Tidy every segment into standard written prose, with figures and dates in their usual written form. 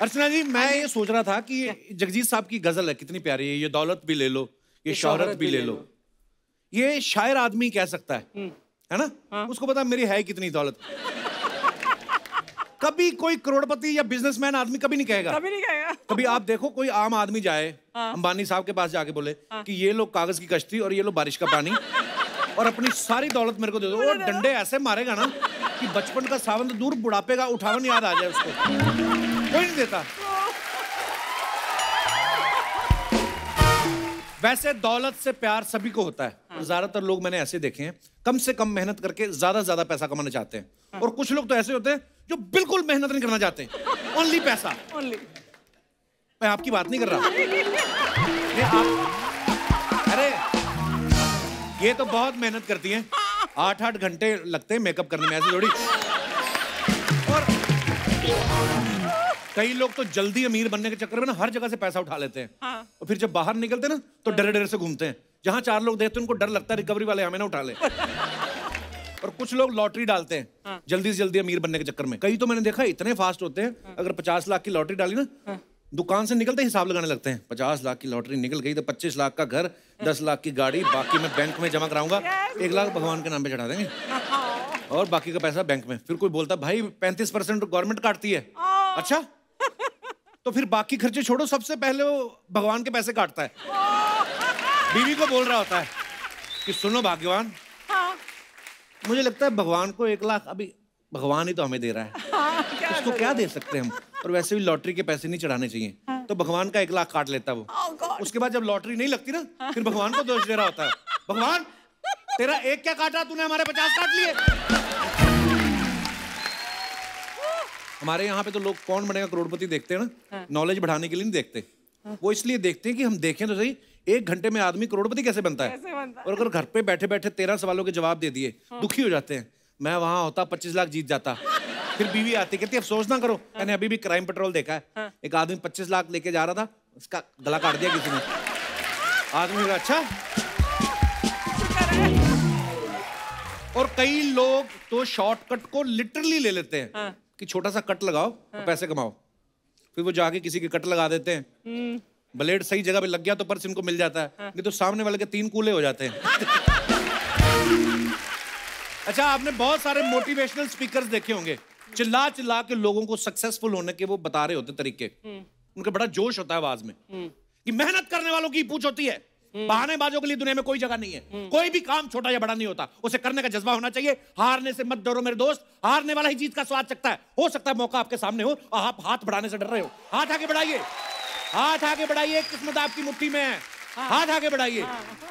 अर्चना जी, मैं ये सोच रहा था कि जगजीत साहब की गजल है, कितनी प्यारी है, ये दौलत भी ले लो, ये शोहरत भी ले लो। ये शायर आदमी कह सकता है ना? हाँ? उसको पता मेरी है कितनी दौलत। कभी कोई करोड़पति या बिजनेसमैन आदमी कभी नहीं कहेगा। कभी नहीं कहेगा। कभी आप देखो कोई आम आदमी जाए अंबानी साहब के पास जाके बोले कि ये लो कागज की कश्ती और ये लो बारिश का पानी और अपनी सारी दौलत मेरे को दे दो, और डंडे ऐसे मारेगा ना कि बचपन का सावन तो दूर, बुढ़ापे का उठावन याद आ जाए उसको। कोई नहीं देता। वैसे दौलत से प्यार सभी को होता है, ज्यादातर लोग मैंने ऐसे देखे हैं कम से कम मेहनत करके ज्यादा पैसा कमाना चाहते हैं, और कुछ लोग तो ऐसे होते हैं जो बिल्कुल मेहनत नहीं करना चाहते, ओनली पैसा। मैं आपकी बात नहीं कर रहा। अरे ये तो बहुत मेहनत करती हैं, 8-8 घंटे लगते हैं मेकअप करने में, ऐसे थोड़ी। और कई लोग तो जल्दी अमीर बनने के चक्कर में ना हर जगह से पैसा उठा लेते हैं, और फिर जब बाहर निकलते हैं ना तो डरे से घूमते हैं। जहां 4 लोग देखते हैं उनको डर लगता है रिकवरी वाले हमें ना उठा ले। और कुछ लोग लॉटरी डालते हैं जल्दी से जल्दी अमीर बनने के चक्कर में। कई तो मैंने देखा इतने फास्ट होते हैं, अगर 50 लाख की लॉटरी डाली ना, दुकान से निकलते हिसाब लगाने लगते हैं। 50 लाख की लॉटरी निकल गई तो 25 लाख का घर, 10 लाख की गाड़ी, बाकी मैं बैंक में जमा कराऊंगा, 1 लाख भगवान के नाम पे चढ़ा देंगे और बाकी का पैसा बैंक में। फिर कोई बोलता भाई 35% गवर्नमेंट काटती है। अच्छा, तो फिर बाकी खर्चे छोड़ो, सबसे पहले वो भगवान के पैसे काटता है। बीवी को बोल रहा होता है कि सुनो भाग्यवान, मुझे लगता है भगवान को 1 लाख अभी भगवान ही तो हमें दे रहा है, उसको क्या दे सकते हैं हम, और वैसे भी लॉटरी के पैसे नहीं चढ़ाने चाहिए, तो भगवान का 1 लाख काट लेता वो। उसके बाद जब लॉटरी नहीं लगती ना, फिर भगवान को दोष दे रहा होता है, भगवान तेरा 1 क्या काटा, तूने हमारे 50 काट लिए। हमारे यहाँ पे तो लोग कौन बनेगा करोड़पति देखते हैं ना, नॉलेज बढ़ाने के लिए नहीं देखते, वो इसलिए देखते हैं कि हम देखें तो सही 1 घंटे में आदमी करोड़पति कैसे बनता है। और अगर घर पे बैठे बैठे 13 सवालों के जवाब दे दिए, दुखी हो जाते हैं। मैं वहां होता 25 लाख जीत जाता। फिर बीवी आती कहती अफसोस ना करो, मैंने अभी भी क्राइम पेट्रोल देखा है, एक आदमी 25 लाख लेके जा रहा था, उसका गला काट दिया किसी ने। आदमी का अच्छा। और कई लोग तो शॉर्टकट को लिटरली ले लेते हैं कि छोटा सा कट लगाओ और पैसे कमाओ। फिर वो जाके किसी के कट लगा देते हैं, ब्लेड सही जगह पे लग गया तो पर्स इनको मिल जाता है, नहीं तो सामने वाले के 3 कूले हो जाते हैं। अच्छा, आपने बहुत सारे मोटिवेशनल स्पीकर्स देखे होंगे, चिल्ला चिल्ला के लोगों को सक्सेसफुल होने के वो बता रहे होते तरीके। उनका बड़ा जोश होता है आवाज में कि मेहनत करने वालों की पूछ होती है, बहानेबाजों के लिए दुनिया में कोई जगह नहीं है। कोई भी काम छोटा या बड़ा नहीं होता, उसे करने का जज्बा होना चाहिए। हारने से मत डरो मेरे दोस्त, हारने वाला ही जीत का स्वाद चखता है। हो सकता है मौका आपके सामने हो और आप हाथ बढ़ाने से डर रहे हो। हाथ आगे बढ़ाइए, हाथ आगे बढ़ाइए, किस्मत आपकी मुट्ठी में है, हाथ आगे बढ़ाइए।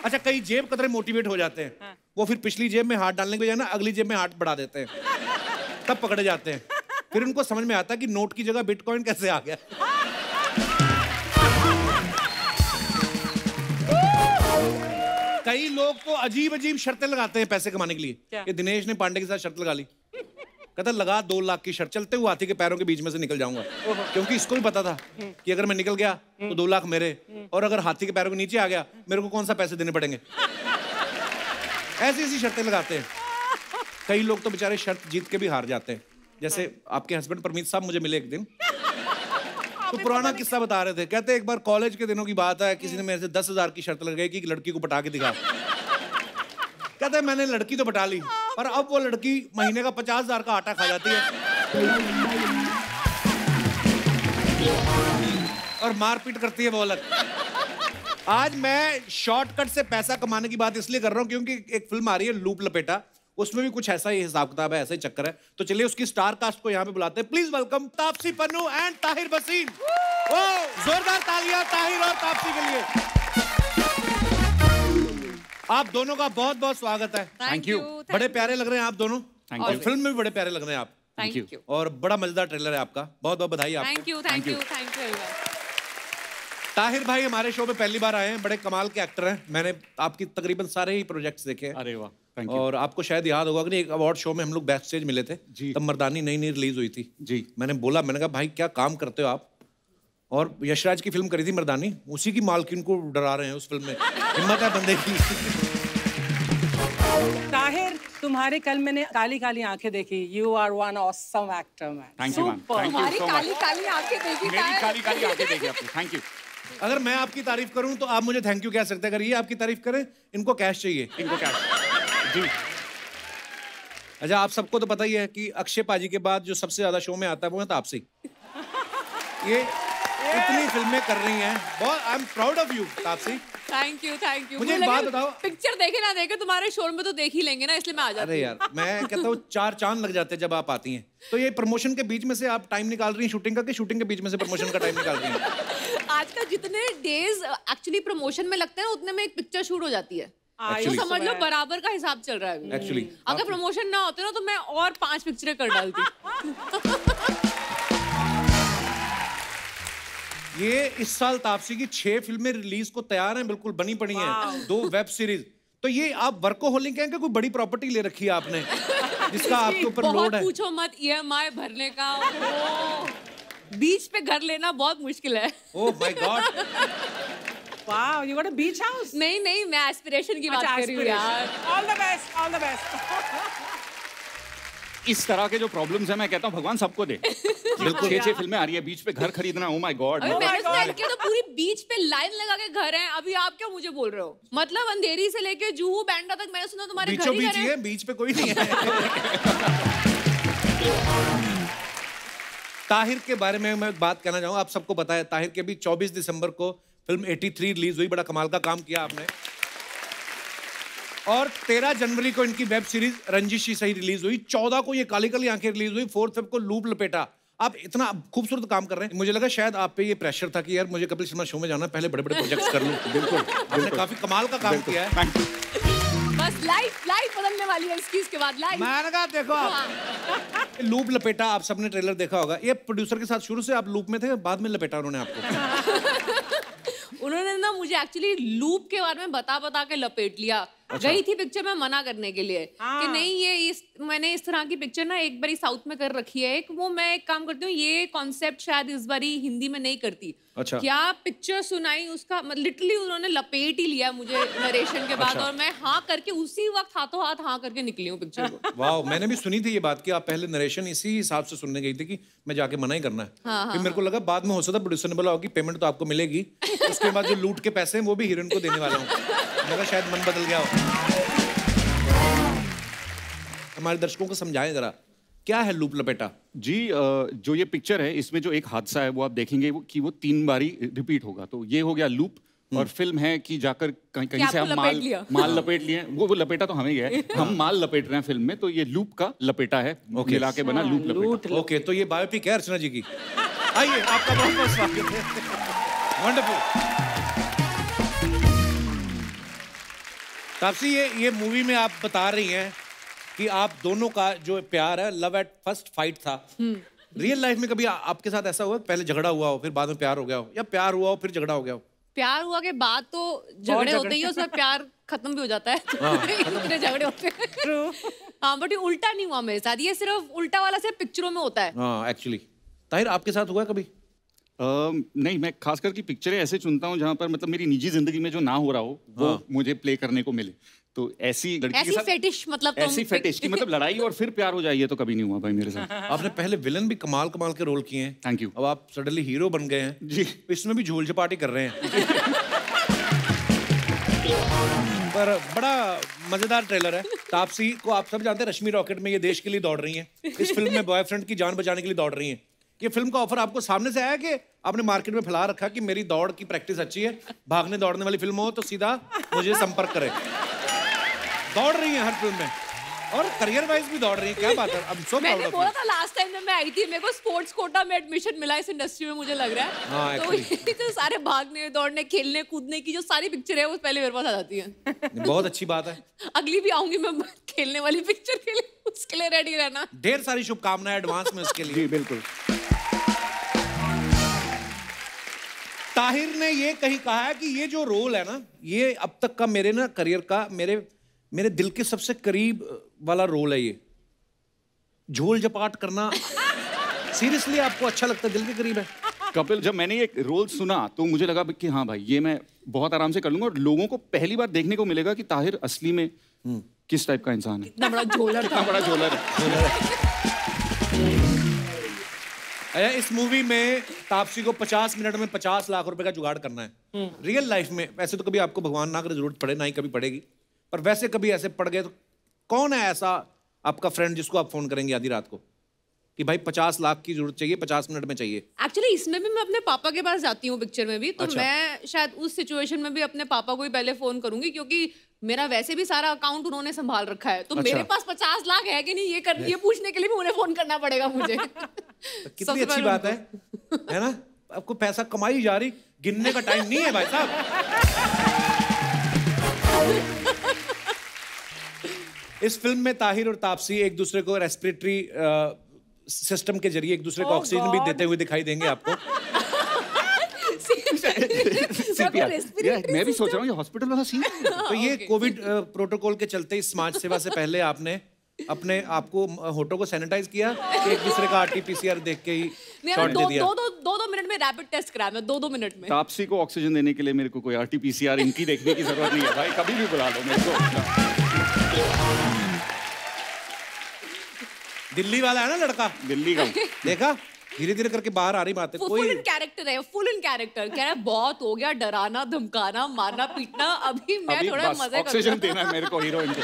अच्छा, कई जेब कतरे मोटिवेट हो जाते हैं, वो फिर पिछली जेब में हाथ डालने के बजाय ना अगली जेब में हाथ बढ़ा देते हैं, तब पकड़े जाते हैं। फिर उनको समझ में आता है कि नोट की जगह बिटकॉइन कैसे आ गया। कई लोग तो अजीब अजीब शर्तें लगाते हैं पैसे कमाने के लिए। ये दिनेश ने पांडे के साथ शर्त लगा ली, कहता लगा 2 लाख की शर्त, चलते हुए हाथी के पैरों के बीच में से निकल जाऊंगा, क्योंकि इसको भी पता था कि अगर मैं निकल गया तो 2 लाख मेरे, और अगर हाथी के पैरों के नीचे आ गया मेरे को कौन सा पैसे देने पड़ेंगे। ऐसी ऐसी शर्तें लगाते हैं। कई लोग तो बेचारे शर्त जीत के भी हार जाते हैं। जैसे आपके हस्बैंड परमीत साहब मुझे मिले एक दिन, तो पुराना किस्सा बता रहे थे। कहते एक बार कॉलेज के दिनों की बात है, किसी ने मेरे से 10,000 की शर्त लगाई कि लड़की को पटा के दिखा। कहते मैंने लड़की तो पटा ली, पर अब वो लड़की महीने का 50,000 का आटा खा जाती है और मारपीट करती है वो अलग। आज मैं शॉर्टकट से पैसा कमाने की बात इसलिए कर रहा हूं क्योंकि एक फिल्म आ रही है लूप लपेटा, उसमें भी कुछ ऐसा ही हिसाब किताब है, ऐसा ही चक्कर है। तो चलिए उसकी स्टार कास्ट को यहाँ पे बुलाते हैं। Please welcome Taapsee Pannu and Tahir Wasim. ओ जोरदार तालियां ताहिर और तापसी के लिए। आप दोनों का बहुत बहुत स्वागत है। Thank you. बड़े प्यारे लग रहे हैं आप दोनों, और फिल्म में भी बड़े प्यारे लग रहे हैं आप। Thank you. और बड़ा मजेदार ट्रेलर है आपका, बहुत बहुत बधाई आपको। Thank you, thank you, thank you. Tahir भाई हमारे शो पे पहली बार आए हैं, बड़े कमाल के एक्टर हैं। मैंने आपकी तकरीबन सारे ही प्रोजेक्ट्स देखे हैं। अरे वाह, थैंक यू। और आपको शायद याद होगा कि एक अवार्ड शो में हम लोग बैक स्टेज मिले थे जी। तब मर्दानी नई नई रिलीज हुई थी जी। मैंने कहा भाई क्या काम करते हो आप, और यशराज की फिल्म करी थी मर्दानी, उसी की मालकिन को डरा रहे हैं उस फिल्म में। हिम्मत है बंदे की। ताहिर, तुम्हारे कल मैंने काली काली आंखें देखी। You are one awesome actor man. Thank you ma'am, तुम्हारी काली काली आंखें देखी, मेरी काली काली आंखें देखी आपने, थैंक यू। अगर मैं आपकी तारीफ करूं तो आप मुझे थैंक यू कह सकते हैं, अगर ये आपकी तारीफ करें, इनको कैश चाहिए, इनको कैश जी। अच्छा, आप सबको तो पता ही है कि अक्षय पाजी के बाद जो सबसे ज्यादा शो में आता है वो है तापसी। ये इतनी फिल्में कर रही हैं, बहुत I am proud of you Taapsee. Thank you, thank you. मुझे एक बात बताओ, पिक्चर देखे ना देखे तुम्हारे शो में तो देख ही लेंगे ना, इसलिए मैं आ जाती हूँ। अरे यार, मैं कहता हूँ 4 चांद लग जाते हैं जब आप आती हैं। तो ये प्रमोशन के बीच में से आप टाइम निकाल रही हैं शूटिंग का, कि शूटिंग के बीच में से प्रमोशन का टाइम निकाल रही हैं? आजकल जितने डेज एक्चुअली प्रमोशन में लगते हैं उतने में एक पिक्चर शूट हो जाती है। तो समझ लो बराबर का हिसाब चल रहा है एक्चुअली। अगर प्रमोशन ना होते ना तो मैं और 5 पिक्चरें कर डालती। ये इस साल तापसी की 6 फिल्में रिलीज को तैयार हैं, बिल्कुल बनी पड़ी हैं, 2 वेब सीरीज। तो ये आप वर्कोहोलिक हैं कि कोई बड़ी प्रॉपर्टी ले रखी है आपने जिसका आपके ऊपर लोड है? पूछो मत, EMI भरने का, बीच पे घर लेना बहुत मुश्किल है। Oh my God. Wow, you got a beach house? नहीं नहीं, मैं एस्पिरेशन की बात कर रही हूँ यार। All the best, all the best. इस तरह के जो प्रॉब्लम्स हैं, मैं कहता हूँ भगवान सबको दे। बिल्कुल। 6 फिल्में आ रही है, बीच पे घर खरीदना, ओ माय गॉड। मैंने तो पूरी बीच पे लाइन लगा के घर है, अभी आप क्या मुझे बोल रहे हो? मतलब अंधेरी से लेके जुहू बैंड्रा तक मैंने सुना तुम्हारे घर ही घर है। बीच पे कोई नहीं है। ताहिर के बारे में मैं एक बात कहना चाहूँगा, आप सबको पता है ताहिर के भी 24 दिसंबर को फिल्म 83 रिलीज हुई, बड़ा कमाल का काम किया आपने। और 13 जनवरी को इनकी वेब सीरीज रंजिशी सही रिलीज हुई, 14 को ये काली काली आंखें रिलीज हुई, 4 फेब को लूप लपेटा। आप इतना खूबसूरत काम कर रहे हैं, मुझे लगा शायद आप पे ये प्रेशर था कि यार मुझे कपिल शर्मा शो में जाना, पहले बड़े बड़े प्रोजेक्ट्स कर लूं। बिल्कुल, आपने काफी कमाल का काम किया है। बस लाइफ बदलने वाली है इसके बाद लाइफ। मैंने कहा देखो आप लूप लपेटा, आप सबने ट्रेलर देखा होगा। ये प्रोड्यूसर के साथ शुरू से आप लूप में थे, बाद में लपेटा उन्होंने आपको? उन्होंने ना मुझे एक्चुअली लूप के बारे में बता के लपेट लिया। अच्छा। गई थी पिक्चर में मना करने के लिए कि नहीं, ये मैंने इस तरह की पिक्चर ना एक बारी साउथ में कर रखी है, वो मैं एक काम करती हूँ, ये कॉन्सेप्ट शायद इस बारी हिंदी में नहीं करती। अच्छा। क्या पिक्चर सुनाई उसका, लिटरली उन्होंने लपेट ही लिया मुझे नरेशन के बाद। अच्छा। और मैं हाँ करके उसी वक्त हाथों हाथ हाँ करके निकली हूँ पिक्चर को। वाह, मैंने भी सुनी थी ये बात कि आप पहले नरेशन इसी हिसाब से सुनने गई थी कि मैं जाके मना ही करना है। हाँ, फिर मेरे को लगा बाद में हो सकता प्रोड्यूसर ने बोला होगी पेमेंट तो आपको मिलेगी, उसके बाद जो लूट के पैसे हैं वो भी हीरोइन को देने वाला हूँ। मेरा शायद मन बदल गया हो। हमारे दर्शकों को समझाएं जरा, क्या है लूप लपेटा? जी, जो ये पिक्चर है इसमें जो एक हादसा है वो आप देखेंगे कि वो 3 बारी रिपीट होगा। तो ये हो गया लूप, और फिल्म है कि जाकर कहीं से हम माल लपेट लिए। वो लपेटा तो हमें ही है, हम माल लपेट रहे हैं फिल्म में, तो ये लूप का लपेटा है, मिला के बना लूप लपेटा। ओके, तो ये बायोपिक है अर्चना जी की। आइए, आपका बहुत बहुत स्वागत है। वंडरफुल। तापसी, ये मूवी में आप बता रही हैं कि आप दोनों का जो प्यार है लव एट फर्स्ट फाइट था। रियल लाइफ में कभी आपके साथ ऐसा हुआ पहले झगड़ा हुआ हो फिर बाद में प्यार हो गया हो, या प्यार हुआ हो फिर झगड़ा हो गया हो? प्यार हुआ के बाद तो झगड़े होते ही, उसमें प्यार खत्म भी हो जाता है। इतने झगड़े होते हैं। हाँ, बट ये उल्टा नहीं हुआ मेरे साथ, ये सिर्फ उल्टा वाला सिर्फ पिक्चरों में होता है। हाँ, एक्चुअली। ताहिर, आपके साथ हुआ कभी? नहीं, मैं खासकर की पिक्चरें ऐसे चुनता हूँ जहाँ पर मतलब मेरी निजी जिंदगी में जो ना हो रहा हो वो मुझे प्ले करने को मिले। तो ऐसी लड़की के साथ फेटिश, मतलब ऐसी फेटिश की मतलब लड़ाई और फिर प्यार हो जाए, ये तो कभी नहीं हुआ भाई मेरे साथ। आपने पहले विलन भी कमाल के रोल किए हैं। Thank you. अब आप सडनली हीरो बन गए हैं जी, इसमें भी झूल झपाटी कर रहे हैं। पर बड़ा मजेदार ट्रेलर है। तापसी को आप सब जानते हैं, रश्मि रॉकेट में ये देश के लिए दौड़ रही हैं, इस फिल्म में बॉयफ्रेंड की जान बचाने के लिए दौड़ रही हैं। ये फिल्म का ऑफर आपको सामने से आया कि आपने मार्केट में फैला रखा कि मेरी दौड़ की प्रैक्टिस अच्छी है, भागने दौड़ने वाली फिल्म हो तो सीधा मुझे संपर्क करें? दौड़ रही है हर फिल्म में और करियर वाइज भी दौड़ रही है, क्या बात है। I'm so मैंने बोला था लास्ट टाइम जब मैं आई थी, मेरे को स्पोर्ट्स कोटा में एडमिशन मिला इस इंडस्ट्री में, मुझे लग रहा है। हाँ, तो सारे भागने दौड़ने खेलने कूदने की जो सारी पिक्चर है वो पहले मेरे पास आ जाती है। बहुत अच्छी बात है। अगली भी आऊंगी मैं खेलने वाली पिक्चर के लिए, उसके लिए रेडी रहना। ढेर सारी शुभकामनाएं एडवांस में उसके लिए। बिल्कुल। ताहिर ने ये कहीं कहा है कि ये जो रोल है ना, ये अब तक का मेरे ना करियर का मेरे दिल के सबसे करीब वाला रोल है। ये झोल झपाट करना सीरियसली आपको अच्छा लगता है, दिल के करीब है? कपिल, जब मैंने ये रोल सुना तो मुझे लगा कि हाँ भाई, ये मैं बहुत आराम से कर लूंगा और लोगों को पहली बार देखने को मिलेगा कि ताहिर असली में किस टाइप का इंसान है? इतना बड़ा झोलर इतना बड़ा झोलर है। इस मूवी में तापसी को 50 मिनट में 50 लाख रुपए का जुगाड़ करना है। रियल लाइफ में वैसे तो कभी आपको भगवान ना करे जरूरत पड़े, ना ही कभी पड़ेगी, पर वैसे कभी ऐसे पड़ गए तो कौन है ऐसा आपका फ्रेंड जिसको आप फोन करेंगे आधी रात को कि भाई 50 लाख की जरूरत चाहिए, 50 मिनट में चाहिए? एक्चुअली इसमें भी मैं अपने पापा के पास जाती हूँ पिक्चर में भी, तो अच्छा। मैं शायद उस सिचुएशन में भी अपने पापा को ही पहले फोन करूंगी, क्योंकि मेरा वैसे भी सारा अकाउंट उन्होंने संभाल रखा है, तो अच्छा। मेरे पास 50 लाख है कि नहीं ये पूछने के लिए भी उन्हें फोन करना पड़ेगा मुझे। तो कितनी अच्छी बात है ना? आपको पैसा कमाई जा रही, गिनने का टाइम नहीं है भाई साहब। इस फिल्म में ताहिर और तापसी एक दूसरे को रेस्पिरेटरी सिस्टम के जरिए एक दूसरे को ऑक्सीजन भी देते हुए दिखाई देंगे आपको। मैं भी सोच रहा हूँ ये हॉस्पिटल वाला सीन। तो ये कोविड प्रोटोकॉल के चलते इस समाज सेवा से पहले आपने अपने आपको होठों को सैनिटाइज किया कि एक दूसरे का आरटीपीसीआर देख के ही शॉट दे दिया? दो मिनट में रैपिड टेस्ट कराया मैं, 2 मिनट में। तापसी को ऑक्सीजन देने के लिए मेरे को कोई आरटीपीसीआर इनकी देखने की जरूरत नहीं है भाई, कभी भी बुला लो मेरे को। दिल्ली वाला है ना लड़का, दिल्ली का देखा धीरे धीरे करके बाहर आ रही बात है। फुल इन कैरेक्टर है, फुल इन कैरेक्टर। कह रहा है बहुत हो गया डराना धमकाना मारना पीटना, अभी मैं अभी थोड़ा बस मजे ऑक्सीजन देना है मेरे को हीरोइन को।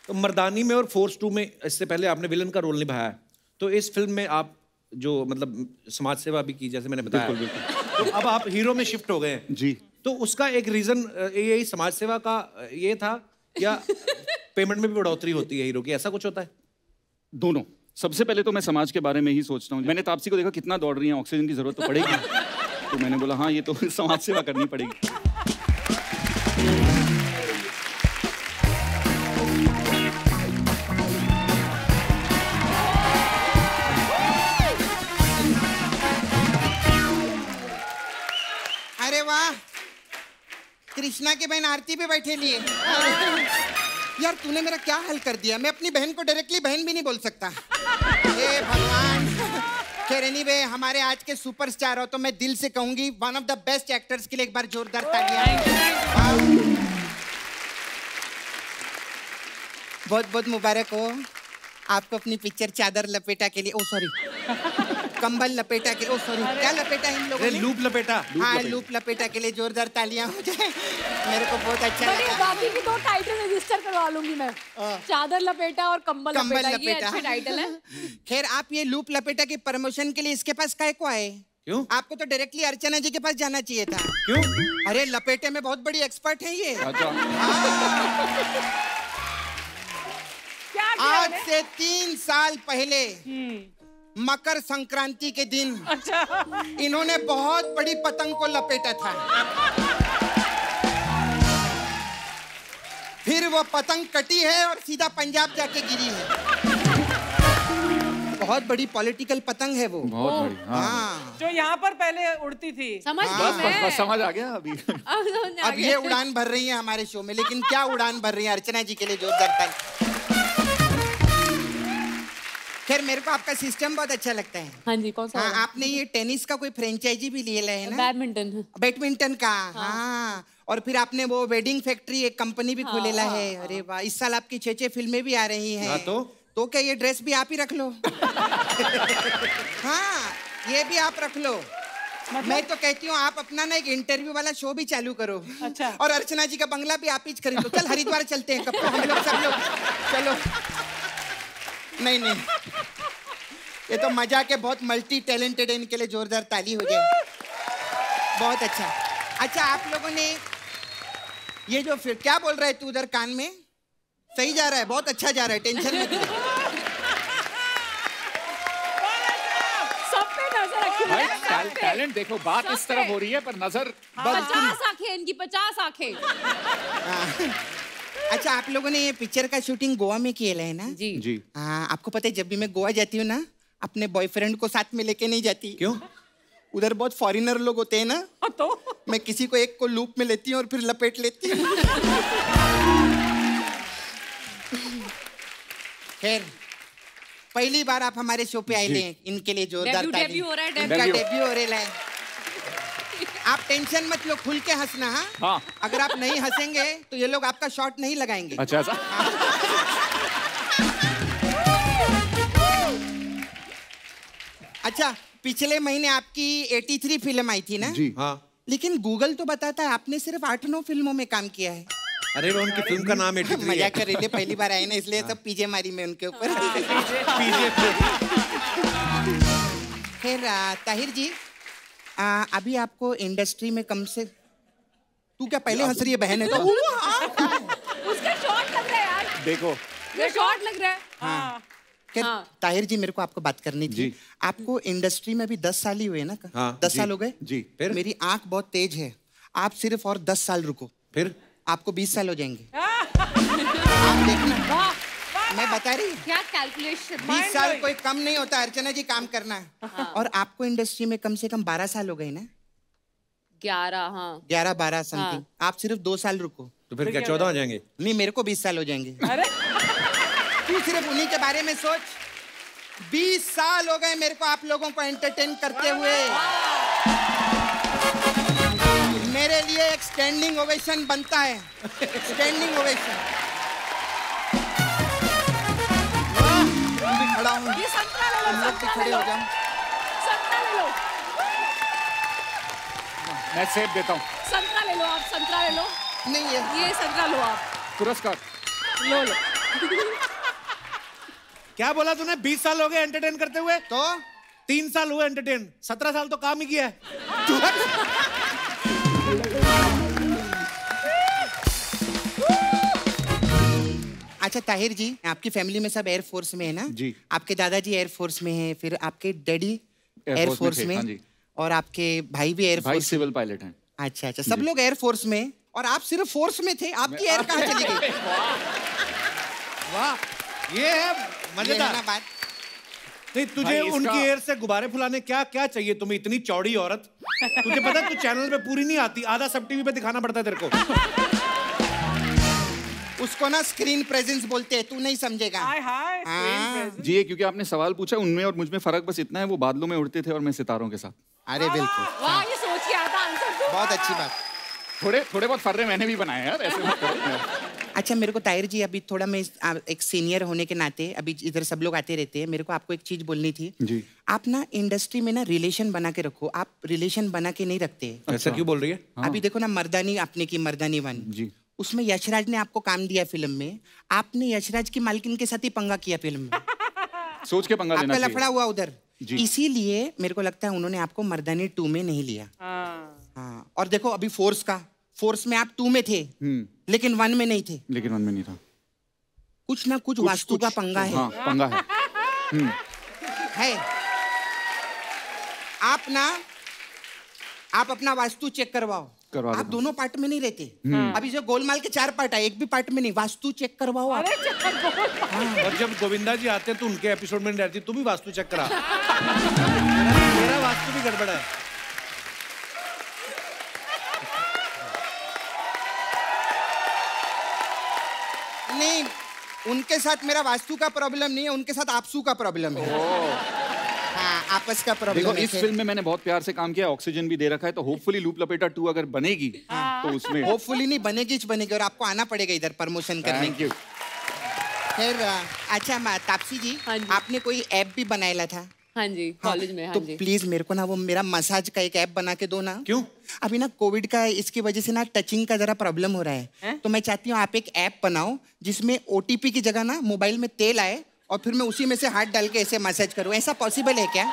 तो मर्दानी में और फोर्स 2 में इससे पहले आपने विलन का रोल निभाया है, तो इस फिल्म में आप जो मतलब समाज सेवा भी की जैसे मैंने बताया, बिल्कुल। तो अब आप हीरो में शिफ्ट हो गए हैं जी। तो उसका एक रीजन यही समाज सेवा का ये था या पेमेंट में भी बढ़ोतरी होती है हीरो की, ऐसा कुछ होता है? दोनों। सबसे पहले तो मैं समाज के बारे में ही सोचता हूँ। मैंने तापसी को देखा कितना दौड़ रही है, ऑक्सीजन की जरूरत तो पड़ेगी, तो मैंने बोला हाँ ये तो समाज सेवा करनी पड़ेगी। अरे वाह, कृष्णा की बहन आरती पे बैठे लिए। यार तूने मेरा क्या हाल कर दिया, मैं अपनी बहन को डायरेक्टली बहन भी नहीं बोल सकता। हे भगवान। खैर एनीवे, हमारे आज के सुपरस्टार हो तो मैं दिल से कहूंगी one of the best actors के लिए एक बार जोरदार तालियां। बहुत बहुत मुबारक हो आपको अपनी पिक्चर चादर लपेटा के लिए, ओ सॉरी कंबल लपेटा के, ओ सॉरी क्या लपेटा इन लोगों ने? लूप लपेटा। हाँ लूप लपेटा के लिए जोरदार तालियां हो जाए। मेरे को बहुत अच्छा लगा। बाकी की 2 टाइटल रजिस्टर करवा लूंगी मैं, चादर लपेटा और कंबल लपेटा, ये अच्छे टाइटल है। खैर आप ये लूप लपेटा के प्रमोशन के लिए इसके पास काय को आए? क्यों? आपको तो डायरेक्टली अर्चना जी के पास जाना चाहिए था। क्यों? अरे लपेटे में बहुत बड़ी एक्सपर्ट है ये। आज से 3 साल पहले मकर संक्रांति के दिन इन्होंने बहुत बड़ी पतंग को लपेटा था। फिर वो पतंग कटी है और सीधा पंजाब जाके गिरी है। बहुत बड़ी पॉलिटिकल पतंग है वो। बहुत बड़ी। हाँ। जो यहाँ पर पहले उड़ती थी। समझ बस बस बस समझ आ गया अभी। अब ये उड़ान भर रही है हमारे शो में, लेकिन क्या उड़ान भर रही है, अर्चना जी के लिए जोरदार ताली। खैर मेरे को आपका सिस्टम बहुत अच्छा लगता है। हाँ जी, कौन सा? हाँ, आपने ये टेनिस का कोई फ्रेंचाइजी भी लिया है ना? बैडमिंटन। बैडमिंटन का। हाँ। और फिर आपने वो वेडिंग फैक्ट्री एक कंपनी भी खोलेला है। अरे वाह, इस साल आपकी 6 फिल्में भी आ रही हैं। तो क्या ये ड्रेस भी आप ही रख लो? हाँ ये भी आप रख लो। मैं तो कहती हूँ आप अपना ना एक इंटरव्यू वाला शो भी चालू करो। अच्छा। और अर्चना जी का बंगला भी आप ही खरीद लो। चल हरिद्वार चलते हैं, कब तो हम लोग सब लोग। चलो। नहीं नहीं, ये तो मजाक है, बहुत मल्टी टैलेंटेड है, इनके लिए जोरदार ताली हो जाए। बहुत अच्छा। अच्छा आप लोगों ने ये जो फिर क्या बोल रहा है तू उधर कान में? सही जा रहा है, बहुत अच्छा जा रहा है, टेंशन मत ले। सब पे नजर रखिए। टैलेंट देखो, बात इस तरफ हो रही है पर नजर 50 आंखें इनकी, 50 आंखें। अच्छा आप लोगों ने ये पिक्चर का शूटिंग गोवा में किया है ना? जी जी। हाँ, आपको पता है जब भी मैं गोवा जाती हूँ ना, अपने बॉयफ्रेंड को साथ में लेके नहीं जाती। क्यों? उधर बहुत फॉरेनर लोग होते हैं ना, तो मैं किसी को एक को लूप में लेती हूँ और फिर लपेट लेती हूँ। खैर पहली बार आप हमारे शो पे आए ले, इनके लिए जोरदार ताली। डेब्यू हो रहा है, इनका डेब्यू हो रहा है। आप टेंशन मत लो, खुल के हंसना। हाँ, अगर आप नहीं हंसेंगे तो ये लोग आपका शॉट नहीं लगाएंगे। अच्छा ऐसा? अच्छा, पिछले महीने आपकी 83 फिल्म आई थी ना? जी हाँ। लेकिन गूगल तो बताता है आपने सिर्फ 8-9 फिल्मों में काम किया है। अरे वो उनकी फिल्म का नाम 83 है। मजाक कर रही थी, पहली बार आए ना इसलिए सब पीजे मारी मैं उनके ऊपर। खैर ताहिर जी, अभी आपको इंडस्ट्री में कम से, तू क्या पहले हंस रही है बहन है तो? उसका शॉट लग रहा है यार, देखो ये शॉट लग रहा है। हाँ। खैर ताहिर जी, मेरे को आपको बात करनी थी। आपको इंडस्ट्री में अभी 10 साल ही हुए ना? हाँ, 10 साल हो गए जी। फिर मेरी आंख बहुत तेज है, आप सिर्फ और 10 साल रुको, फिर आपको 20 साल हो जाएंगे। आप देखना, मैं बता रही हूँ, क्या कैलकुलेशन। 20 साल कोई कम नहीं होता अर्चना जी, काम करना है। और आपको इंडस्ट्री में कम से कम 12 साल हो गए ना? 11, हाँ 11-12 समथिंग। आप सिर्फ 2 साल रुको। तो फिर क्या 14 हो जाएंगे? नहीं, मेरे को 20 साल हो जाएंगे। तू सिर्फ उन्हीं के बारे में सोच। 20 साल हो गए मेरे को आप लोगों को एंटरटेन करते हुए। मेरे लिए एक स्टैंडिंग ओवेशन बनता है, स्टैंडिंग ओवेशन। मैं भी खड़ा हूँ, ये संतरा ले लो, तुम लोग भी खड़े हो जाओ। संतरा ले लो, मैं सेब देता हूँ। संतरा ले लो, आप संतरा ले लो। नहीं ये संतरा लो आप, पुरस्कार लो लो। क्या बोला तूने? 20 साल हो गए एंटरटेन करते हुए? तो 3 साल हुए एंटरटेन, 17 साल तो काम ही किया है। अच्छा ताहिर जी, आपकी फैमिली में सब एयरफोर्स में है ना? जी। आपके दादाजी एयरफोर्स में हैं, फिर आपके डैडी एयरफोर्स थे, में, हाँ जी। और आपके भाई भी भाई एयरफोर्स। सिविल पायलट हैं। अच्छा अच्छा, सब लोग एयरफोर्स में, और आप सिर्फ फोर्स में थे। आपकी एयर कहाँ चली गई? वाह, ये है ये है मजेदार ना बात। नहीं, तुझे भाई, इसका- उनकी एयर से गुब्बारे फुलाने क्या क्या चाहिए तुम्हें? इतनी चौड़ी औरत, तुझे पता है तू चैनल पे पूरी नहीं आती, आधा सब टीवी पे दिखाना पड़ता है तेरे को। उसको ना स्क्रीन प्रेजेंस बोलते हैं, तू नहीं समझेगा। हाँ। जी, क्योंकि आपने सवाल पूछा, उनमें और मुझ में फर्क बस इतना है, वो बादलों में उड़ते थे और मैं सितारों के साथ। अरे बिल्कुल, वाह, ये सोच के आता आंसर तो। बहुत अच्छी बात। थोड़े बहुत फर्रे मैंने भी बनाए यार, ऐसे मत करो। अच्छा मेरे को ताहिर जी, अभी थोड़ा मैं एक सीनियर होने के नाते, अभी इधर सब लोग आते रहते हैं, मेरे को आपको एक चीज बोलनी थी। जी। आप ना इंडस्ट्री में ना रिलेशन बना के रखो, आप रिलेशन बना के नहीं रखते। ऐसा क्यों बोल रही है? अभी देखो ना, मर्दानी आपने की, मर्दानी 1 जी। उसमें यशराज ने आपको काम दिया फिल्म में, आपने यशराज की मालकिन के साथ ही पंगा किया फिल्म में। सोच के पंगा लेना आपका चाहिए। लफड़ा हुआ उधर, जी। इसीलिए मेरे को लगता है उन्होंने आपको मर्दानी 2 में नहीं लिया। हाँ, और देखो अभी फोर्स में आप 2 में थे, लेकिन 1 में नहीं थे। लेकिन 1 में नहीं था। कुछ ना कुछ वास्तु का पंगा है। हाँ, पंगा है। है। आप अपना वास्तु चेक करवाओ। आप दोनों पार्ट में नहीं रहते। अभी जो गोलमाल के 4 पार्ट है, एक भी पार्ट में नहीं, वास्तु चेक करवाओ आप। और जब गोविंदा जी आते हैं तो उनके एपिसोड में नहीं रहती, तू भी वास्तु चेक करा। मेरा वास्तु भी गड़बड़ है। नहीं, उनके साथ मेरा वास्तु का प्रॉब्लम नहीं है, उनके साथ आपसू का प्रॉब्लम है। हाँ, आपस का देखो, प्रॉब्लम है। इस फिल्म में मैंने बहुत प्यार से काम किया, ऑक्सीजन भी दे रखा है, तो होपफुली लूप लपेटा 2 अगर बनेगी तो उसमें होपफुली नहीं बनेगी, और आपको आना पड़ेगा इधर प्रमोशन करने। Thank you. फिर अच्छा तापसी जी, हाँ जी। आपने कोई ऐप भी बनाया था? हाँ जी, कॉलेज में। हाँ तो जी। प्लीज मेरे को ना वो मेरा मसाज का एक ऐप बना के दो ना। क्यों? अभी ना कोविड का इसकी वजह से ना टचिंग का जरा प्रॉब्लम हो रहा है, तो मैं चाहती हूँ आप एक ऐप बनाओ जिसमें OTP की जगह ना मोबाइल में तेल आए, और फिर मैं उसी में से हाथ डाल के ऐसे मसाज करूँ। ऐसा पॉसिबल है क्या?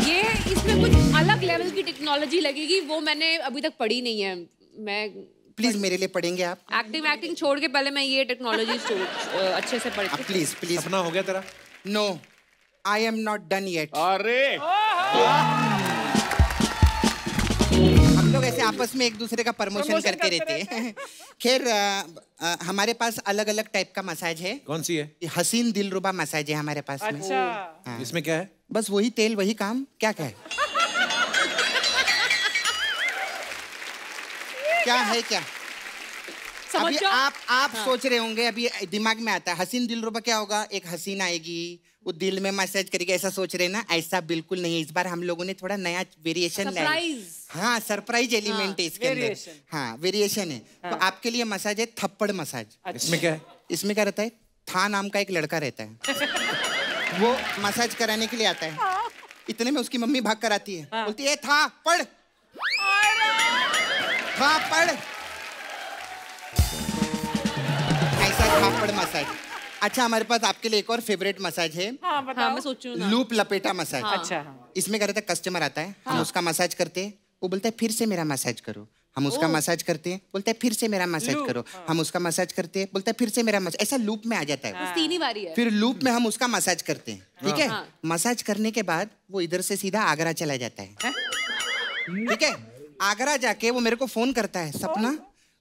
ये इसमें कुछ अलग लेवल की टेक्नोलॉजी लगेगी, वो मैंने अभी तक पढ़ी नहीं है। मैं प्लीज मेरे लिए पढ़ेंगे आप? एक्टिंग छोड़ के पहले मैं ये टेक्नोलॉजी अच्छे से पढ़ के। Please please. अपना हो गया तेरा? No, I am not done yet. अरे हम लोग ऐसे आपस में एक दूसरे का प्रमोशन करते रहते हैं। खैर हमारे पास अलग अलग टाइप का मसाज है। कौन सी है? हसीन दिलरुबा मसाज है हमारे पास में। हाँ। इसमें क्या है? बस वही तेल वही काम, क्या क्या है? क्या है क्या? अभी आप सोच रहे होंगे, अभी दिमाग में आता है हसीन दिलरुबा क्या होगा? एक हसीन आएगी, वो दिल में मसाज करेगी ऐसा सोच रहे ना, ऐसा बिल्कुल नहीं है। इस बार हम लोगों ने थोड़ा नया वेरिएशन लाया। हाँ, सरप्राइज एलिमेंट है इसके अंदर। हाँ, वेरिएशन है। तो आपके लिए मसाज है थप्पड़ मसाज। इसमें क्या है? इसमें क्या रहता है, था नाम का एक लड़का रहता है, वो मसाज कराने के लिए आता है। इतने में उसकी मम्मी भाग कर आती है, बोलती है था पढ़, था पढ़। ऐसा थापड़ मसाज। अच्छा, हमारे पास आपके लिए एक और फेवरेट मसाज है। हाँ, मैं सोच रही हूँ लूप लपेटा मसाज। अच्छा, इसमें क्या रहता है, कस्टमर आता है, हम उसका मसाज करते हैं, वो बोलता है फिर से मेरा मसाज करो। हम उसका मसाज करते हैं, बोलता है फिर से मेरा मसाज करो। हम उसका मसाज करते हैं, बोलता है फिर से मेरा मसाज। ऐसा लूप में आ जाता है। 3 ही बारी है। फिर लूप में हम उसका मसाज करते हैं, ठीक है। मसाज करने के बाद वो इधर से सीधा आगरा चला जाता है, ठीक है। आगरा जाके वो मेरे को फोन करता है, सपना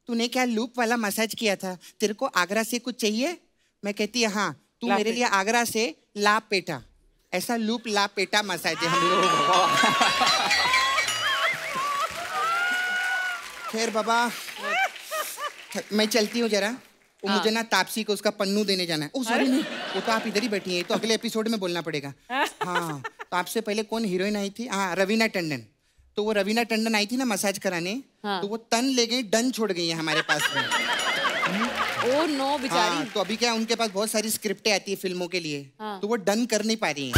तूने क्या लूप वाला मसाज किया था, तेरे को आगरा से कुछ चाहिए? मैं कहती है हाँ, तू मेरे लिए आगरा से ला पेटा। ऐसा लूप ला पेटा मसाज है हम लोग। खैर बाबा, मैं चलती हूँ जरा। वो मुझे ना तापसी को उसका पन्नू देने जाना है। ओह सॉरी, नहीं, वो तो आप इधर ही बैठी हैं, तो अगले एपिसोड में बोलना पड़ेगा। हाँ, तो आपसे पहले कौन हीरोइन आई थी? हाँ, रवीना टंडन। तो वो रवीना टंडन आई थी ना मसाज कराने, तो वो तन ले गई, डन छोड़ गई है हमारे पास में। ओह नो बेचारी। हाँ, तो अभी क्या, उनके पास बहुत सारी स्क्रिप्टें आती है फिल्मों के लिए, तो वो डन कर नहीं पा रही हैं।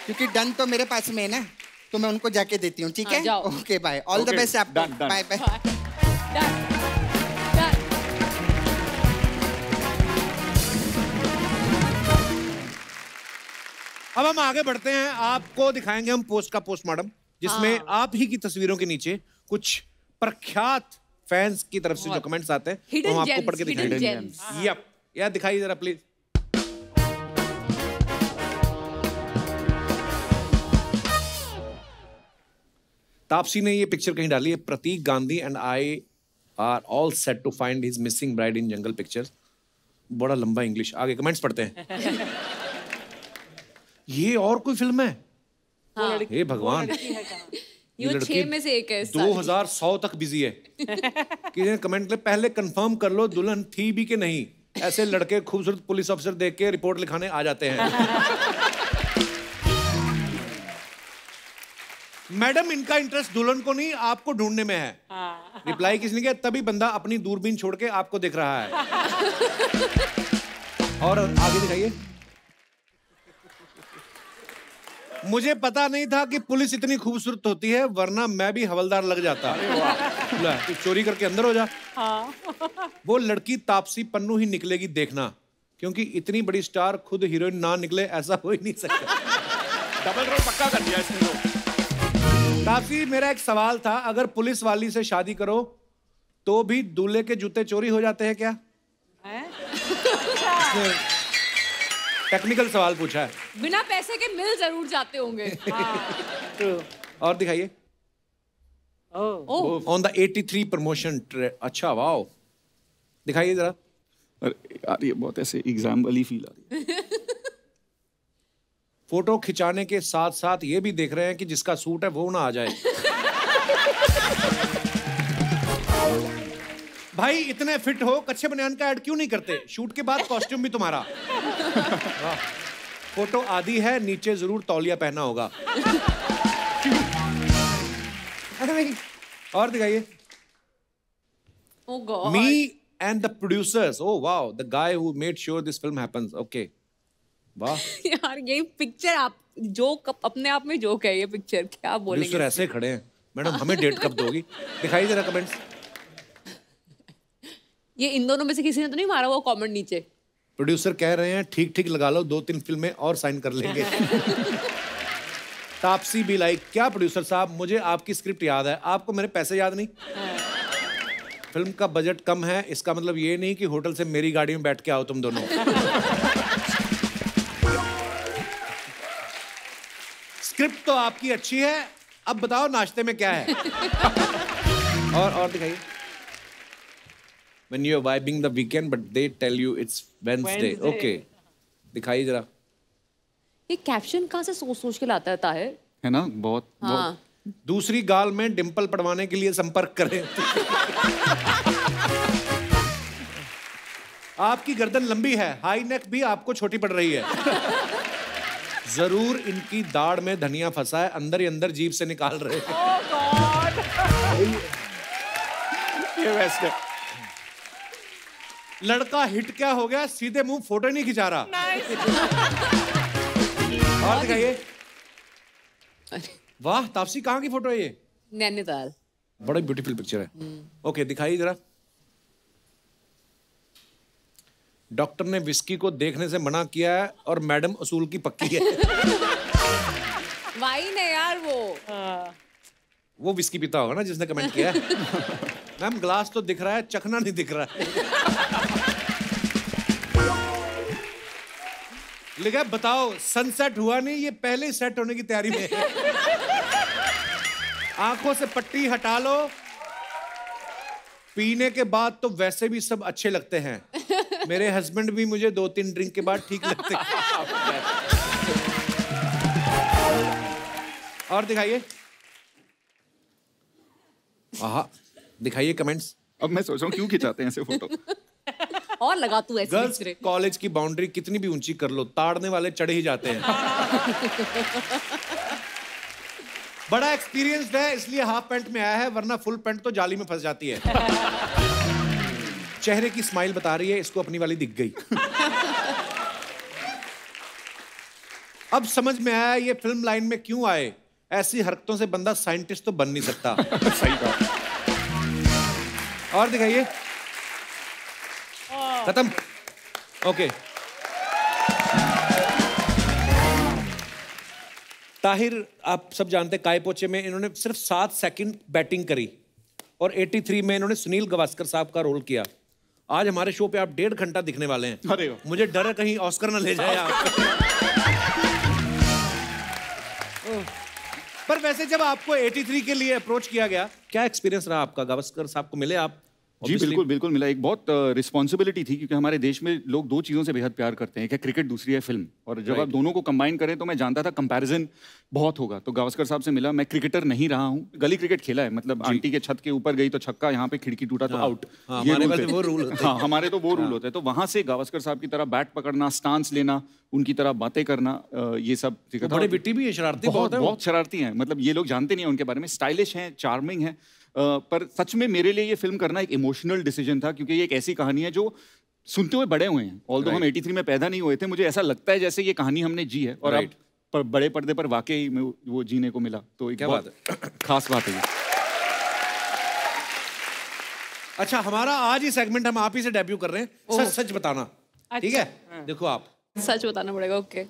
क्योंकि डन तो मेरे पास में है ना, तो मैं उनको जाके देती हूँ, ठीक है? Okay, bye, all the best आपको। Bye bye. अब हम आगे बढ़ते हैं, आपको दिखाएंगे हम पोस्ट का पोस्टमार्टम, जिसमें आप ही की तस्वीरों के नीचे कुछ प्रख्यात फैंस की तरफ से जो कमेंट्स आते हैं Hidden हम आपको gems, पढ़ के hidden दिखाएंगे। यप, यार दिखाइए जरा प्लीज। तापसी ने ये पिक्चर कहीं डाली है, Pratik Gandhi and I are all set to find his missing bride in jungle pictures. बड़ा लंबा इंग्लिश। आगे कमेंट्स पढ़ते हैं। ये और कोई फिल्म है? हे भगवान, ये 6 में से एक है। 2100 तक बिजी है। किसी ने कमेंट किया, पहले कंफर्म कर लो दुल्हन थी भी कि नहीं। ऐसे लड़के खूबसूरत पुलिस अफसर देख के रिपोर्ट लिखाने आ जाते हैं। मैडम, इनका इंटरेस्ट दुल्हन को नहीं, आपको ढूंढने में है। रिप्लाई किसने किया? तभी बंदा अपनी दूरबीन छोड़ के आपको देख रहा है। और आगे दिखाइए। मुझे पता नहीं था कि पुलिस इतनी खूबसूरत होती है, वरना मैं भी हवलदार लग जाता। तू चोरी करके अंदर हो जा। वो लड़की तापसी पन्नू ही निकलेगी देखना, क्योंकि इतनी बड़ी स्टार खुद हीरोइन ना निकले ऐसा हो ही नहीं सकता। डबल रोल पक्का कर दिया इसने तो। तापसी, मेरा एक सवाल था, अगर पुलिस वाली से शादी करो तो भी दूल्हे के जूते चोरी हो जाते हैं क्या? टेक्निकल सवाल पूछा है। बिना पैसे के मिल जरूर जाते होंगे। और दिखाइए। On the 83 promotion. अच्छा, वाओ, दिखाइए जरा। यार ये बहुत ऐसे एग्जाम वाली फील आ रही है। फोटो खिंचाने के साथ साथ ये भी देख रहे हैं कि जिसका सूट है वो ना आ जाए। भाई, इतने फिट हो, कच्चे बनियान का ऐड क्यों नहीं करते? शूट के बाद कॉस्ट्यूम भी तुम्हारा। फोटो आधी है, नीचे जरूर तौलिया पहना होगा। और दिखाइए। Oh God. Me and the producers. Oh wow, the guy who made sure this film happens. Okay. वाह यार, ये पिक्चर आप जोक अपने आप में जोक है। ये पिक्चर क्या बोलेंगे? प्रोड्यूसर ऐसे खड़े हैं। मैडम, हमें डेट कब दोगी? दिखाइए जरा कमेंट्स। ये इन दोनों में से किसी ने तो नहीं मारा वो कमेंट नीचे? प्रोड्यूसर कह रहे हैं ठीक ठीक लगा लो, 2-3 फिल्में और साइन कर लेंगे। तापसी भी लाइक, क्या प्रोड्यूसर साहब, मुझे आपकी स्क्रिप्ट याद है, आपको मेरे पैसे याद नहीं? फिल्म का बजट कम है, इसका मतलब ये नहीं कि होटल से मेरी गाड़ी में बैठ के आओ तुम दोनों। स्क्रिप्ट तो आपकी अच्छी है, अब बताओ नाश्ते में क्या है? और दिखाइए। When you are vibing the weekend, but they tell you it's Wednesday. Okay. दिखाइए जरा। ये कैप्शन कहाँ से सोच सोच के लाता रहता है? है ना, बहुत हाँ। बहुत। दूसरी गाल में डिंपल पड़वाने के लिए संपर्क करें। आपकी गर्दन लंबी है, हाई नेक भी आपको छोटी पड़ रही है। जरूर इनकी दाढ़ में धनिया फंसा है, अंदर ही अंदर जीभ से निकाल रहे हैं। Oh God! ये बेस्ट है। लड़का हिट क्या हो गया, सीधे मुंह फोटो नहीं खिंचा रहा। और दिखाइए। वाह तापसी, कहाँ की फोटो है ये? नैनीताल। बड़ा ब्यूटीफुल पिक्चर है। ओके दिखाइए जरा। डॉक्टर ने विस्की को देखने से मना किया है और मैडम असूल की पक्की है। वाइन है यार वो विस्की पीता होगा ना जिसने कमेंट किया है। मैम ग्लास तो दिख रहा है, चखना नहीं दिख रहा है। लिखा है, बताओ सनसेट हुआ नहीं, ये पहले ही सेट होने की तैयारी में है। आंखों से पट्टी हटा लो, पीने के बाद तो वैसे भी सब अच्छे लगते हैं। मेरे हस्बैंड भी मुझे 2-3 ड्रिंक के बाद ठीक लगते हैं। और दिखाइए। दिखाइए कमेंट्स। अब मैं सोच रहा हूँ क्यों खिंचाते हैं ऐसे फोटो। और लगा तू ऐसे गर्ल्स कॉलेज की बाउंड्री कितनी भी ऊंची कर लो, ताड़ने वाले चढ़ ही जाते हैं। बड़ा एक्सपीरियंस्ड है इसलिए हाफ पैंट में आया है, वरना फुल पैंट तो जाली में फंस जाती है। चेहरे की स्माइल बता रही है इसको अपनी वाली दिख गई। अब समझ में आया ये फिल्म लाइन में क्यों आए। ऐसी हरकतों से बंदा साइंटिस्ट तो बन नहीं सकता। सही बात। और दिखाइए। खत्म। ओके। ताहिर आप सब जानते हैं काय पोचे में इन्होंने सिर्फ 7 सेकंड बैटिंग करी और 83 में इन्होंने सुनील गावस्कर साहब का रोल किया। आज हमारे शो पे आप 1.5 घंटा दिखने वाले हैं। अरे मुझे डर है कहीं ऑस्कर ना ले जाए आप। पर वैसे जब आपको 83 के लिए अप्रोच किया गया, क्या एक्सपीरियंस रहा आपका? गावस्कर साहब को मिले आप? जी बिल्कुल बिल्कुल मिला। एक बहुत रिस्पॉन्सिबिलिटी थी क्योंकि हमारे देश में लोग 2 चीज़ों से बेहद प्यार करते हैं, एक है क्रिकेट, दूसरी है फिल्म। और जब आप दोनों को कंबाइन करें तो मैं जानता था कंपैरिजन बहुत होगा, तो गावस्कर साहब से मिला। मैं क्रिकेटर नहीं रहा हूँ, गली क्रिकेट खेला है, मतलब आंटी के छत के ऊपर गई तो छक्का, यहाँ पे खिड़की टूटा तो आउट। हमारे वो रूल होते हैं। हाँ हमारे तो वो रूल होते हैं। तो वहाँ से गावस्कर साहब की तरह बैट पकड़ना, स्टांस लेना, उनकी तरह बातें करना, ये सब सीखा था। बड़े बिट्टी भी है, शरारती बहुत शरारती हैं, मतलब ये लोग जानते नहीं है उनके बारे में। स्टाइलिश हैं, चार्मिंग हैं। पर सच में मेरे लिए ये फिल्म करना एक इमोशनल डिसीजन था क्योंकि ये एक ऐसी कहानी है जो सुनते हुए बड़े हुए हैं। ऑल्दो हम 83 में पैदा नहीं हुए थे, मुझे ऐसा लगता है जैसे ये कहानी हमने जी है और अब बड़े पर्दे पर वाकई में वो जीने को मिला। तो एक बहुत खास बात है ये। अच्छा हमारा आज ही सेगमेंट हम आप ही से डेब्यू कर रहे हैं, सच सच बताना। ठीक है? देखो आप सच बताना पड़ेगा। ओके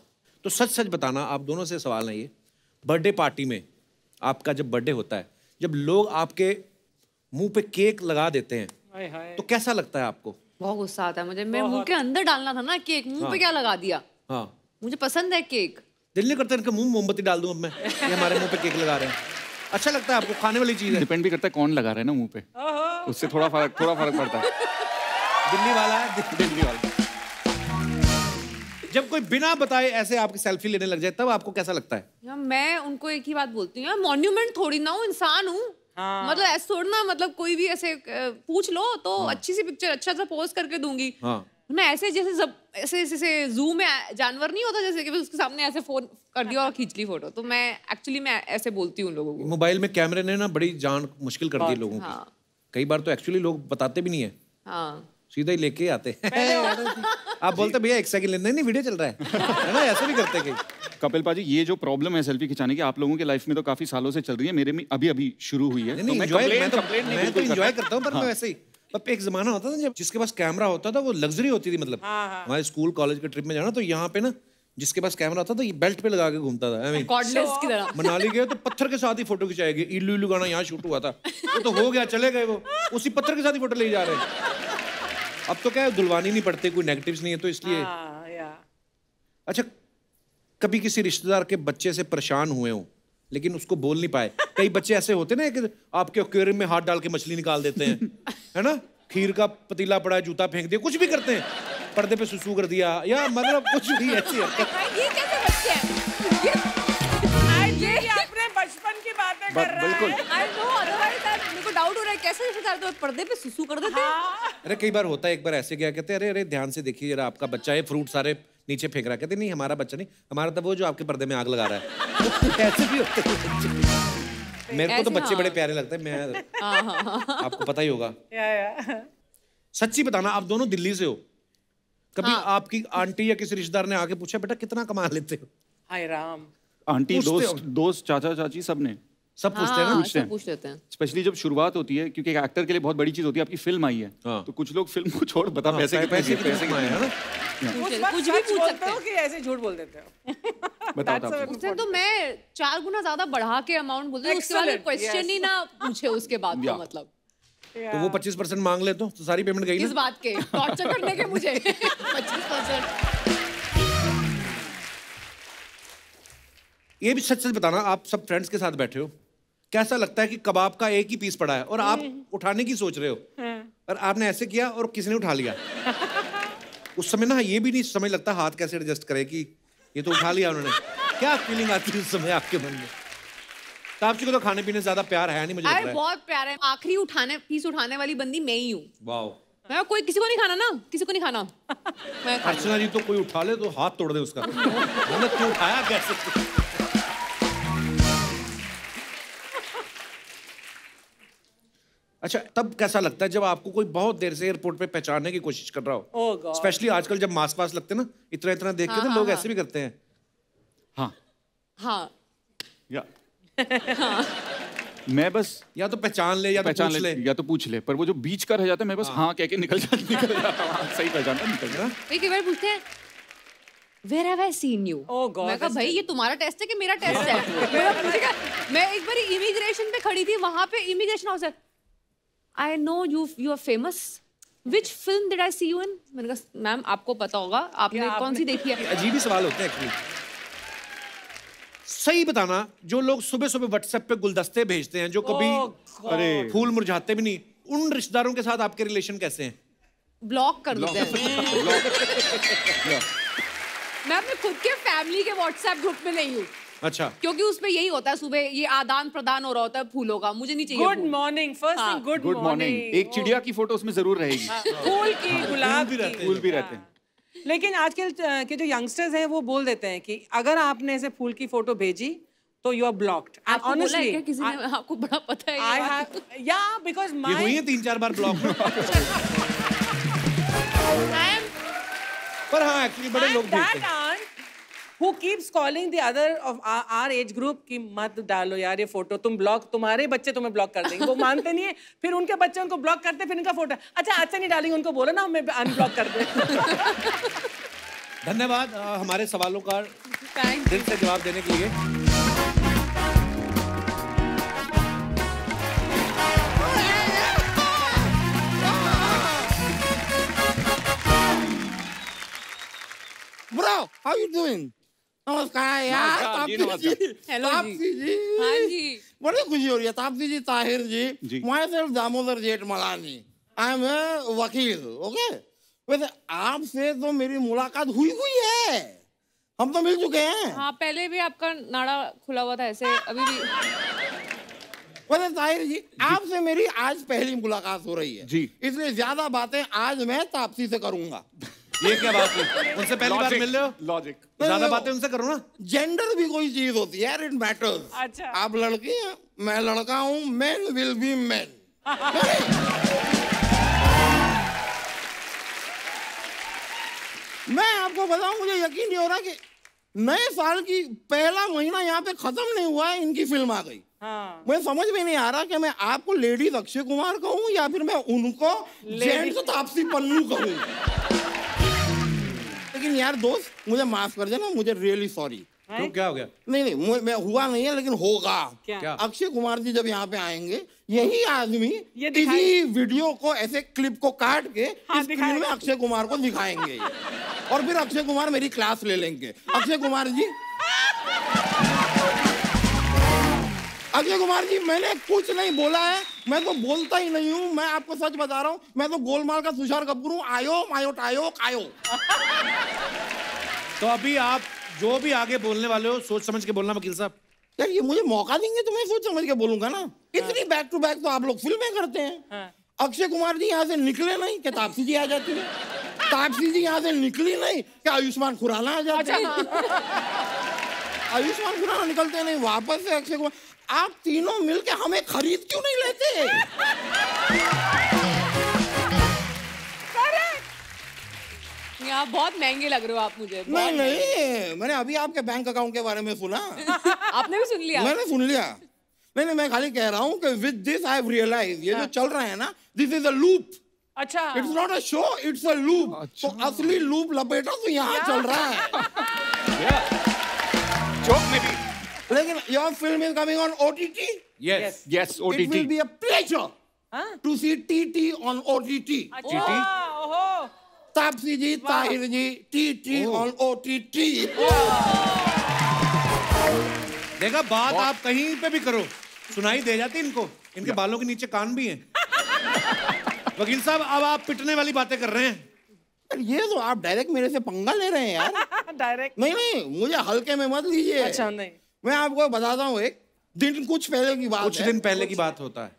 तो सच सच बताना। आप दोनों से सवाल है ये, बर्थडे पार्टी में आपका जब बर्थडे होता है, जब लोग आपके मुंह पे केक लगा देते हैं तो कैसा लगता है आपको? बहुत गुस्सा आता है मुझे। मेरे मुंह के अंदर डालना था ना केक, मुंह पे क्या लगा दिया। हाँ मुझे पसंद है केक। दिल नहीं करता इनके मुंह मोमबत्ती डाल दूं अब मैं, ये हमारे मुंह पे केक लगा रहे हैं। अच्छा लगता है आपको? खाने वाली चीज है। डिपेंड भी करता है कौन लगा रहा है ना मुंह पे, उससे थोड़ा फर्क पड़ता है। दिल्ली वाला है, दिल्ली वाला। जब कोई बिना बताए ऐसे आपकी सेल्फी लेने लग जाए तब आपको कैसा लगता है? यार मैं उनको एक ही बात बोलती हूँ, मॉन्यूमेंट थोड़ी ना हूँ, इंसान हूँ। मतलब ऐसे थोड़ी ना, मतलब कोई भी ऐसे पूछ लो तो अच्छी सी पिक्चर अच्छा सा पोस्ट करके दूंगी ना। ऐसे जैसे ऐसे जू में जानवर नहीं होता जैसे कि उसके सामने ऐसे फोन कर दिया और खींच ली फोटो। तो मैं एक्चुअली मैं ऐसे बोलती हूँ लोगों को। मोबाइल में कैमरे ने ना बड़ी जान मुश्किल कर दी लोगों की। कई बार तो एक्चुअली लोग बताते भी नहीं है, सीधा ही लेके आते हैं। आप बोलते भैया 1 सेकंड लेने, नहीं वीडियो चल रहा है ना, ऐसे भी करते कई। कपिल पाजी ये जो प्रॉब्लम है सेल्फी खिंचाने की, आप लोगों के लाइफ में तो काफी सालों से चल रही है, मेरे में अभी शुरू हुई है। मैं तो एंजॉय करता हूँ, पर मैं वैसे ही। अब एक जमाना होता था जब जिसके पास कैमरा होता था वो लग्जरी होती थी। मतलब हमारे स्कूल कॉलेज के ट्रिप में जाना तो यहाँ पे ना जिसके पास कैमरा होता था ये बेल्ट पे लगा के घूमता था। कॉर्डलेस की तरह। मनाली गए तो पत्थर के साथ ही फोटो खिंचाएगी। इल्लू इल्लू गाना यहाँ शूट हुआ था, वो तो हो गया, चले गए, वो उसी पत्थर के साथ ही फोटो ले जा रहे हैं। अब तो क्या है, धुलवानी नहीं पड़ते, कोई नेगेटिव्स नहीं है तो इसलिए। अच्छा कभी किसी रिश्तेदार के बच्चे से परेशान हुए हो लेकिन उसको बोल नहीं पाए? कई बच्चे ऐसे होते ना कि आपके एक्वेरियम में हाथ डाल के मछली निकाल देते हैं, है ना, खीर का पतीला पड़ा है जूता फेंक दिया, कुछ भी करते हैं, पर्दे पे सुसु कर दिया, या मतलब कुछ भी ऐसी हरकत। ये कैसे बच्चे हैं? ये आपने बचपन की बातें कर रहा बिल्कुल। है। I know, otherwise मेरे को डाउट हो रहा है कैसे रिश्तेदार तो पर्दे पे सुसु कर देते हैं। अरे कई बार होता है, एक बार ऐसे गया, कहते अरे अरे ध्यान से देखिए जरा, आपका बच्चा है, फ्रूट सारे नीचे फेंक रहा है। कहते नहीं हमारा बच्चा नहीं, हमारा तो वो जो आपके पर्दे में आग लगा रहा है। ऐसे भी होते हैं। मेरे को तो ऐसे बच्चे हाँ। बड़े प्यारे लगते हैं, मैं हाँ। आपको पता ही होगा। या। सच्ची बताना, आप दोनों दिल्ली से हो, कभी आपकी आंटी या किसी रिश्तेदार ने आके पूछा बेटा कितना कमा लेते हो? हाय राम। आंटी, पूछते दोस्त, दोस्त, चाचा चाची, सबने सब पूछते हैं ना। पूछते हैं। सब पूछ लेते हैं। स्पेशली जब शुरुआत होती है, क्योंकि एक एक्टर के लिए बहुत बड़ी चीज होती है, आपकी फिल्म आई है, हाँ। तो कुछ लोग फिल्म को छोड़ बता पैसे कितने पैसे दिए, कितने पैसे कमाए कितने हैं ना। उस वक्त कुछ भी सच पूछ बोलते सकते हो हैं। कि ऐसे झूठ बोल देते हो? बताओ That's आप। a उस टाइम तो मैं 4 गुना ज्यादा बढ़ा के अमाउंट बोलती हूँ, उसके बाद Excellent, क्वेश्चन yes. ही ना पूछे उसके बाद तो Yeah. मतलब तो वो 25% मांग ले तो सारी पेमेंट गई किस ना। बात के टॉर्चर करने के मुझे 25%। ये भी सच सच बताना, आप सब फ्रेंड्स के साथ बैठे हो, कैसा लगता है कि कबाब का एक ही पीस पड़ा है और आप उठाने की सोच रहे हो, और आपने ऐसे किया और किसी ने उठा लिया। उस समय ना ये भी नहीं समझ लगता हाथ कैसे एडजस्ट करे कि ये तो उठा लिया उन्होंने। क्या फीलिंग आती है उस समय आपके मन में? तापसी को तो खाने पीने से ज्यादा प्यार है नहीं, मुझे लग अरे रहा है। बहुत प्यारे, आखिरी पीस उठाने वाली बंदी मैं ही हूँ। वाओ। मैं कोई किसी को नहीं खाना ना, किसी को नहीं खाना। मैं खा अर्चना जी तो कोई उठा ले तो हाथ तोड़ दे उसका। मतलब क्यों उठाया कैसे? अच्छा, तब कैसा लगता है जब आपको कोई बहुत देर से एयरपोर्ट पे पहचानने की कोशिश कर रहा हो? Oh God. स्पेशली आजकल जब मास्क वास्क लगते हैं ना, इतना इतना देख के हाँ, ना लोग हाँ, ऐसे भी करते हैं। हाँ हाँ या मैं बस या तो पहचान ले या तो पहचान पूछ ले ले। या तो पूछ ले, पर वो जो बीच का रह जाता है, मैं बस हाँ कह के निकल जाता हूँ। सही पहचानता निकल जाता। भाई कई बार पूछते हैं Where have I seen you? Oh God, मैं कहा that's भाई ये तुम्हारा टेस्ट है कि मेरा टेस्ट है? मैं एक बार इमिग्रेशन पे खड़ी थी, वहां पे immigration officer, I know you are famous. Which film did I see you in? मैंने कहा मैम आपको पता होगा, आपने कौन सी देखी है? अजीब ही सवाल होते हैं एक्चुअली। सही बताना, जो लोग सुबह सुबह व्हाट्सएप पे गुलदस्ते भेजते हैं, जो कभी अरे फूल मुरझाते भी नहीं, उन रिश्तेदारों के साथ आपके रिलेशन कैसे हैं? ब्लॉक कर देते हैं। मैं अपने खुद के फैमिली के व्हाट्सएप ग्रुप में नहीं हूँ, अच्छा। क्योंकि उसमें यही होता है, सुबह ये आदान प्रदान हो रहा होता है फूलों का, मुझे नहीं चाहिए गुड फूल। Morning, first thing good good morning. एक चिड़िया की फोटो उसमें जरूर रहेगी। फूल की, गुलाब भी रहते की। हैं। फूल भी रहते हैं। लेकिन आजकल के जो यंगस्टर्स हैं वो बोल देते हैं कि अगर आपने ऐसे फूल की फोटो भेजी तो यू आर ब्लॉक्ड। एंड आपको बोला है ऑनेस्टली क्या किसी ने? आपको बड़ा पता है ये आई बात? हैव, या बिकॉज़ ये हुई माय है 3-4 बार ब्लॉक में। I am पर हाँ एक्चुअली बड़े लोग भेजते that हैं। aunt who keeps calling the other of our age group कि मत डालो यार ये फोटो, तुम ब्लॉक, तुम्हारे बच्चे तुम्हें ब्लॉक कर देंगे। वो मानते नहीं है, फिर उनके बच्चे उनको ब्लॉक करते, फिर उनका फोटो, अच्छा आज से नहीं डालेंगे, उनको बोलो ना मैं अनब्लॉक कर दे। धन्यवाद हमारे सवालों का Thank दिल से जवाब देने के लिए। Bro, how you doing? नमस्कार यार, नमस्कार जी, तापसी जी, Hello तापसी जी, हाँ जी। बड़ी खुशी हो रही है। तापसी जी, ताहिर जी। जी, माई सेल्फ दामोदर जेठ मलानी, आई एम ए वकील, ओके। वैसे आपसे तो मेरी मुलाकात हुई है, हम तो मिल चुके हैं। हाँ पहले भी आपका नाड़ा खुला हुआ था ऐसे, अभी भी। वैसे ताहिर जी, आपसे मेरी आज पहली मुलाकात हो रही है जी। इसलिए ज्यादा बातें आज मैं तापसी से करूंगा। ये क्या बात है? उनसे पहली बार मिल रहे हो? लॉजिक। ज्यादा बातें उनसे करो ना। जेंडर भी कोई चीज होती है, इट मैटर्स। अच्छा। आप लड़की हैं, मैं लड़का हूं, मेन विल बी मेन। मैं आपको बताऊं, मुझे यकीन नहीं हो रहा कि नए साल की पहला महीना यहाँ पे खत्म नहीं हुआ है, इनकी फिल्म आ गई। हाँ। मुझे समझ में नहीं आ रहा कि मैं आपको लेडीज अक्षय कुमार कहूँ या फिर मैं उनको जेंट्स तापसी पन्नू कहूँ। लेकिन यार दोस्त, मुझे माफ कर देना, मुझे रियली सॉरी। तो क्या हो गया? नहीं मैं हुआ नहीं है, लेकिन होगा। क्या? अक्षय कुमार जी जब यहाँ पे आएंगे, यही आदमी ये किसी वीडियो को ऐसे क्लिप को काट के हाँ, स्क्रीन में अक्षय कुमार को दिखाएंगे और फिर अक्षय कुमार मेरी क्लास ले लेंगे। अक्षय कुमार जी, अक्षय कुमार जी, मैंने कुछ नहीं बोला है, मैं तो बोलता ही नहीं हूँ। मैं आपको सच बता रहा हूँ, मैं तो गोलमाल का तुषार कपूर हूँ। आयो मायो टायो कायो। तो अभी आप जो भी आगे बोलने वाले हो सोच समझ के बोलना वकील साहब। यार ये मुझे मौका देंगे तो मैं सोच समझ के बोलूंगा ना। इतनी बैक टू बैक तो आप लोग फिल्में करते हैं। अक्षय कुमार जी यहाँ से निकले नहीं कि तापसी जी आ जाती है, तापसी जी यहाँ से निकली नहीं कि आयुष्मान खुराना आ जाते हैं, आयुष्मान खुराना निकलते नहीं वापस से अक्षय कुमार। आप तीनों मिलके हमें खरीद क्यों नहीं लेते? आप बहुत महंगे लग रहे हो आप मुझे। नहीं, मैंने अभी आपके बैंक अकाउंट के बारे में सुना। आपने भी सुन लिया? मैंने सुन लिया। नहीं, मैं खाली कह रहा हूँ कि with this I have realised ये जो चल रहा है ना, दिस इज अ लूप। अच्छा, it's not a show, it's a loop. तो असली लूप लपेटा तो यहाँ चल रहा है। जोक में भी। लेकिन your film is coming on OTT। Yes Yes, It OTT. will be a pleasure to see TT on OTT. ओहो, तापसी जी, ताहिर जी, TT on OTT। देखा, बात आप कहीं पे भी करो सुनाई दे जाती इनको। इनके बालों के नीचे कान भी हैं। वकील साहब, अब आप पिटने वाली बातें कर रहे हैं। ये तो आप डायरेक्ट मेरे से पंगा ले रहे हैं यार। डायरेक्ट नहीं, मुझे हल्के में मत लीजिए। अच्छा, नहीं, मैं आपको बताता हूँ, एक दिन कुछ पहले की बात है। कुछ दिन पहले की बात होता है।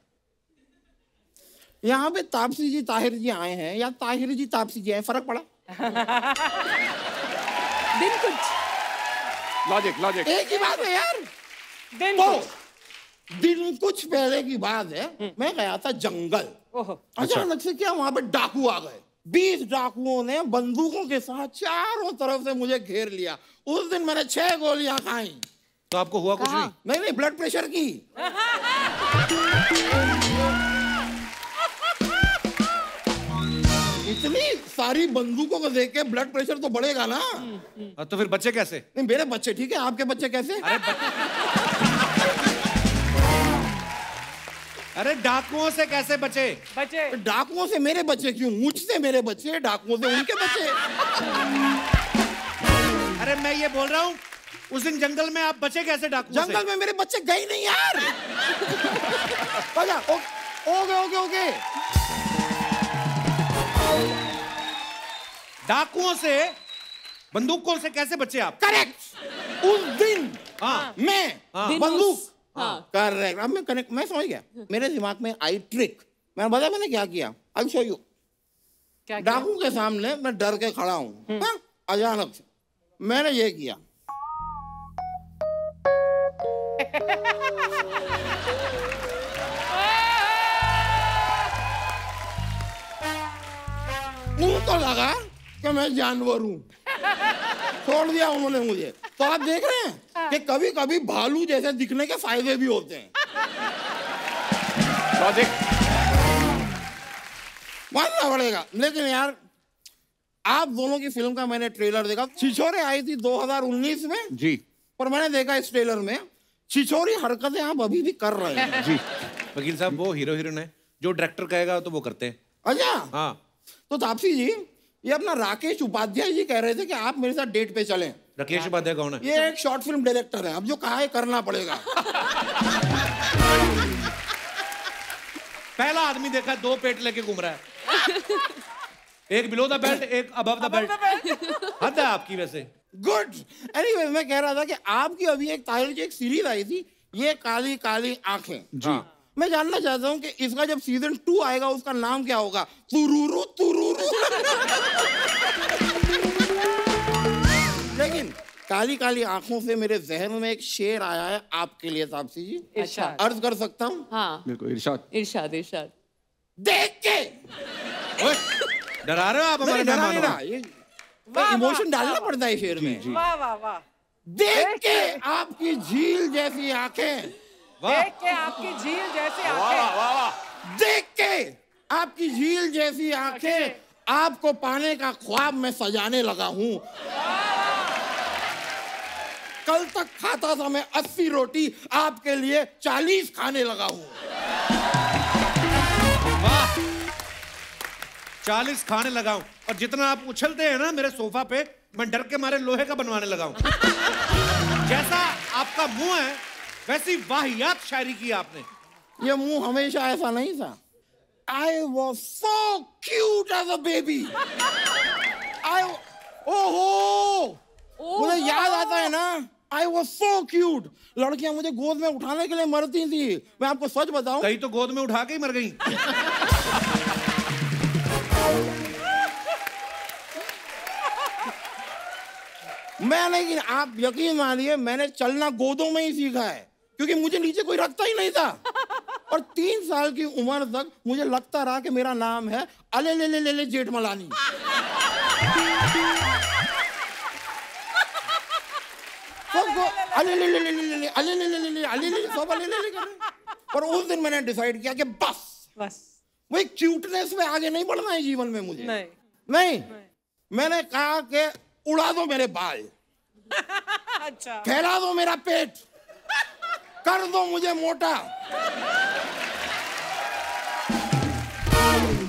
यहाँ पे तापसी जी ताहिर जी आए हैं या ताहिर जी तापसी जी आए, फर्क पड़ा? दिन कुछ लॉजिक एक ही बात है यार। दिन तो कुछ दिन कुछ पहले की बात है, मैं गया था जंगल। ओहो, अचानक से क्या वहां पे डाकू आ गए। 20 डाकुओं ने बंदूकों के साथ चारों तरफ से मुझे घेर लिया। उस दिन मैंने 6 गोलियां खाई। तो आपको हुआ कुछ नहीं? नहीं, ब्लड प्रेशर की। इतनी सारी बंदूकों को देख के ब्लड प्रेशर तो बढ़ेगा ना। तो फिर बच्चे कैसे? नहीं, मेरे बच्चे ठीक है, आपके बच्चे कैसे? अरे डाकुओं से कैसे बचे? बचे डाकुओं से मेरे बच्चे क्यों? मुझसे मेरे बच्चे, डाकुओं से उनके बच्चे। अरे मैं ये बोल रहा हूँ, उस दिन जंगल में आप बचे कैसे डाकुओं से? जंगल में मेरे बच्चे गए नहीं यार। ओके। डाकुओं से, बंदूकों से कैसे बचे आप? करेक्ट। उस दिन हाँ। मैं बंदूक करेक्ट। अब मैं समझ गया। मेरे दिमाग में आई ट्रिक। मैंने बताया मैंने क्या किया। I show you. क्या डाकू के सामने मैं डर के खड़ा हूँ। अचानक से मैंने ये किया। उनको लगा कि मैं जानवर हूं। छोड़ दिया उन्होंने मुझे। तो आप देख रहे हैं कि कभी कभी भालू जैसे दिखने के फायदे भी होते हैं। मानना पड़ेगा। लेकिन यार, आप दोनों की फिल्म का मैंने ट्रेलर देखा। छिछोरे आई थी 2019 में जी। पर मैंने देखा इस ट्रेलर में छिछोरी हरकतें आप अभी भी कर रहे हैं। जी। वकील साहब, वो हीरो हीरोइन है, जो डायरेक्टर कहेगा तो वो करते हैं। अच्छा, हाँ। तो तापसी जी, ये अपना राकेश उपाध्याय जी कह रहे थे कि आप मेरे साथ डेट पे चलें। राकेश उपाध्याय कौन है? ये एक शॉर्ट फिल्म डायरेक्टर है। अब जो कहा है करना पड़ेगा। पहला आदमी देखा 2 पेट लेके घूम रहा है। एक बिलो द बेल्ट, एक अबव द बेल्ट। हद है आपकी वैसे। गुड। एनीवे, मैं कह रहा था कि आपकी अभी एक ताहिर की एक सीरीज आई थी, ये काली काली आंखें। जी। मैं जानना चाहता हूँ कि इसका जब सीजन 2 आएगा उसका नाम क्या होगा? तुरुरु तुरुरु। लेकिन काली काली आंखों से मेरे जहन में एक शेर आया है आपके लिए तापसी जी। इरशाद। अर्ज कर सकता हूँ? हाँ, बिल्कुल। इरशाद। देख के। ओए, डरा रहे हो आप हमारे डरा मेहमानों नहीं को? ये इमोशन डालना पड़ता है शेर में। वाह वाह वाह। देख के आपकी झील जैसी आंखें। देख के आपकी झील जैसी आंखें। देख के आपकी झील जैसी आंखें, आपको पाने का ख्वाब मैं सजाने लगा हूं। कल तक खाता था मैं 80 रोटी, आपके लिए 40 खाने लगा हूं। 40 खाने लगाऊं, और जितना आप उछलते हैं ना मेरे सोफा पे, मैं डर के मारे लोहे का बनवाने लगाऊं। जैसा आपका मुंह है वैसी वाहियात शायरी की आपने। ये मुंह हमेशा ऐसा नहीं था। I was so cute as a baby. ओहो, मुझे याद आता है ना I was so cute. लड़कियां मुझे गोद में उठाने के लिए मरती थी। मैं आपको सच बताऊं, कहीं तो गोद में उठा के ही मर गई। मैं नहीं, आप यकीन मानिए मैंने चलना गोदों में ही सीखा है, क्योंकि मुझे नीचे कोई रखता ही नहीं था। और 3 साल की उम्र तक मुझे लगता रहा कि मेरा नाम है अले ले ले ले ले जेठमलानी। अले ले ले ले ले ले अले ले ले ले ले अले ले सब अले ले ले कर रहे। और उस दिन मैंने डिसाइड किया कि बस वही क्यूटनेस में आगे नहीं बढ़ना है जीवन में मुझे। नहीं। मैंने कहा कि उड़ा दो मेरे बाल, अच्छा, फैला दो मेरा पेट, कर दो मुझे मोटा।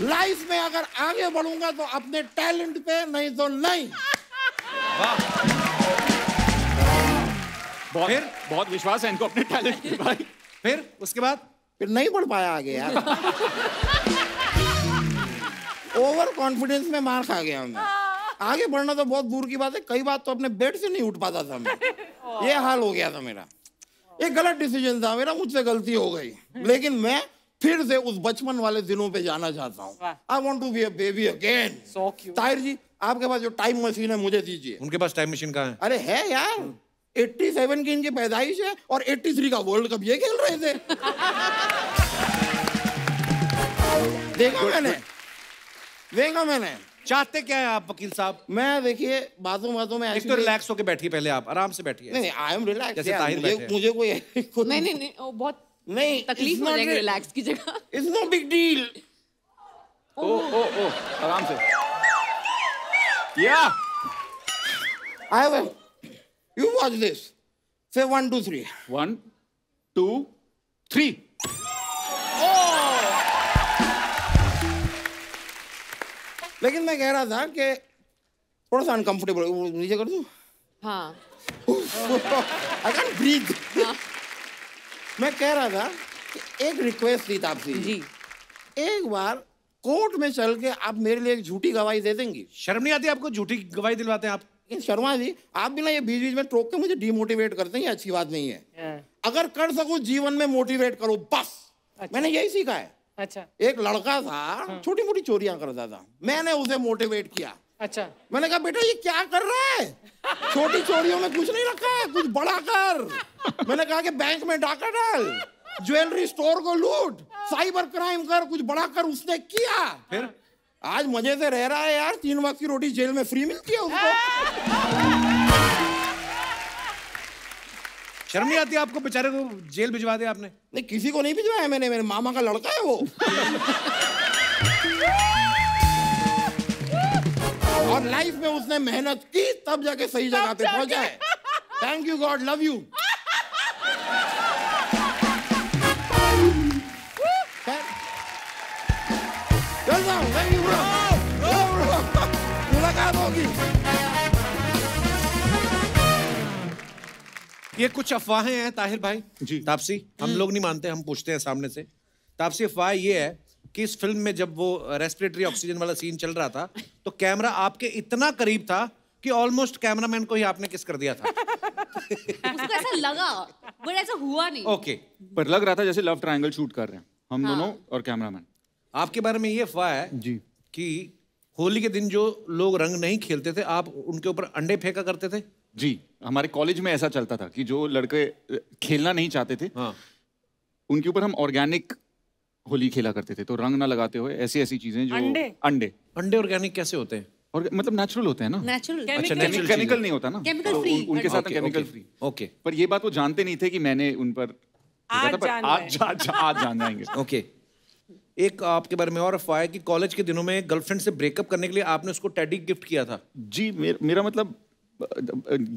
लाइफ में अगर आगे बढ़ूंगा तो अपने टैलेंट पे, नहीं तो नहीं। बहुत विश्वास है इनको अपने टैलेंट पे भाई। फिर उसके बाद फिर नहीं बढ़ पाया आगे यार। ओवर कॉन्फिडेंस में मार खा गया मैं। आगे बढ़ना तो बहुत दूर की बात है, कई बार तो अपने बेड से नहीं उठ पाता था मैं। ये हाल हो गया था मेरा। एक गलत डिसीजन था मेरा, मुझसे गलती हो गई, लेकिन मैं फिर से उस बचपन वाले दिनों पे जाना चाहता हूँ। I want to be a baby again. Tahir ji, आपके पास जो टाइम मशीन है मुझे दीजिए। उनके पास टाइम मशीन कहाँ है? अरे है यार, 87 की इनकी पैदाइश है और 83 का वर्ल्ड कप ये खेल रहे थे। देखा मैंने। चाहते क्या है आप वकील साहब? मैं देखिए बातों में एक तो रिलैक्स होके बैठिए, पहले आप आराम से बैठिए। नहीं, आई एम रिलैक्स। जैसे ताहिर बैठे हैं। मुझे कोई नहीं बहुत नहीं, तकलीफ हो जाएगी रिलैक्स की जगह। It's no big deal. ओ आराम से। या I will, you watch this. से 1 2 3। 1 2 3। लेकिन मैं कह रहा था कि थोड़ा सा अनकंफर्टेबल, नीचे कर दूं? हाँ। I can't breathe। मैं कह रहा था कि एक रिक्वेस्ट थी तापसी जी, एक बार कोर्ट में चल के आप मेरे लिए एक झूठी गवाही दे देंगी? शर्म नहीं आती आपको? झूठी गवाही दिलवाते हैं आप। शर्मा जी, आप भी ना ये बीच बीच में टोक के मुझे डिमोटिवेट करते हैं, ये अच्छी बात नहीं है। अगर कर सको जीवन में मोटिवेट करो बस। मैंने यही सीखा है। अच्छा, एक लड़का था, छोटी मोटी चोरियां करता था, मैंने उसे मोटिवेट किया। अच्छा, मैंने कहा बेटा ये क्या कर रहा है, छोटी चोरियों में कुछ नहीं रखा है, कुछ बड़ा कर। मैंने कहा कि बैंक में डाका डाल, ज्वेलरी स्टोर को लूट, साइबर क्राइम कर, कुछ बड़ा कर। उसने किया। फिर आज मजे से रह रहा है यार, 3 वक्त की रोटी जेल में फ्री मिलती है उसको। शर्म नहीं आती आपको? बेचारे को जेल भिजवा दिया आपने। नहीं, किसी को नहीं भिजवाया मैंने, मेरे मामा का लड़का है वो। और लाइफ में उसने मेहनत की, तब जाके सही जगह पे पहुंचा है। Thank you God, love you. चल जाओ, थैंक यू ब्रो। मुलाकात होगी। ये कुछ अफवाहें हैं ताहिर भाई जी। तापसी, हम लोग नहीं मानते, हम पूछते हैं सामने से। तापसी, अफवाह ये है कि इस फिल्म में जब वो रेस्पिरेटरी ऑक्सीजन वाला सीन चल रहा था तो कैमरा आपके इतना करीब था कि ऑलमोस्ट कैमरामैन को ही आपने किस कर दिया था। उसको ऐसा लगा, बट ऐसा हुआ नहीं। ओके, पर लग रहा था जैसे लव ट्रायंगल शूट कर रहे हैं हम दोनों और कैमरामैन। आपके बारे में ये अफवाह है जी कि होली के दिन जो लोग रंग नहीं खेलते थे, आप उनके ऊपर अंडे फेंका करते थे। जी, हमारे कॉलेज में ऐसा चलता था कि जो लड़के खेलना नहीं चाहते थे, हाँ, उनके ऊपर हम ऑर्गेनिक होली खेला करते थे। तो रंग ना लगाते हुए ऐसी ऐसी चीजें जो अंडे ऑर्गेनिक कैसे होते हैं? और मतलब नेचुरल होते हैं ना। नेचुरल, अच्छा, नेचुरल केमिकल नहीं होता ना, केमिकल फ्री। उनके साथ okay, chemical okay, free. Okay, पर ये बात वो जानते नहीं थे कि मैंने उन पर आज जान जाएंगे। ओके। एक आपके बारे में और अफवाह है कि कॉलेज के दिनों में गर्लफ्रेंड से ब्रेकअप करने के लिए आपने उसको टेडी गिफ्ट किया था। जी, मेरा मतलब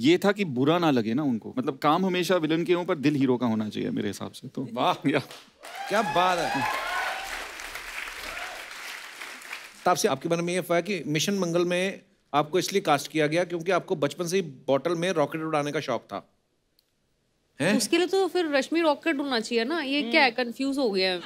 ये था कि बुरा ना लगे ना उनको। मतलब काम हमेशा विलन के ऊपर, दिल हीरो का होना चाहिए मेरे हिसाब से। तो वाह, क्या बात है। तापसी, आपके बारे में ये अफवाह है कि मिशन मंगल में आपको इसलिए कास्ट किया गया क्योंकि आपको बचपन से ही बॉटल में रॉकेट उड़ाने का शौक था। हैं? उसके लिए तो फिर रश्मि रॉकेट होना चाहिए ना। ये क्या है, कंफ्यूज हो गया है।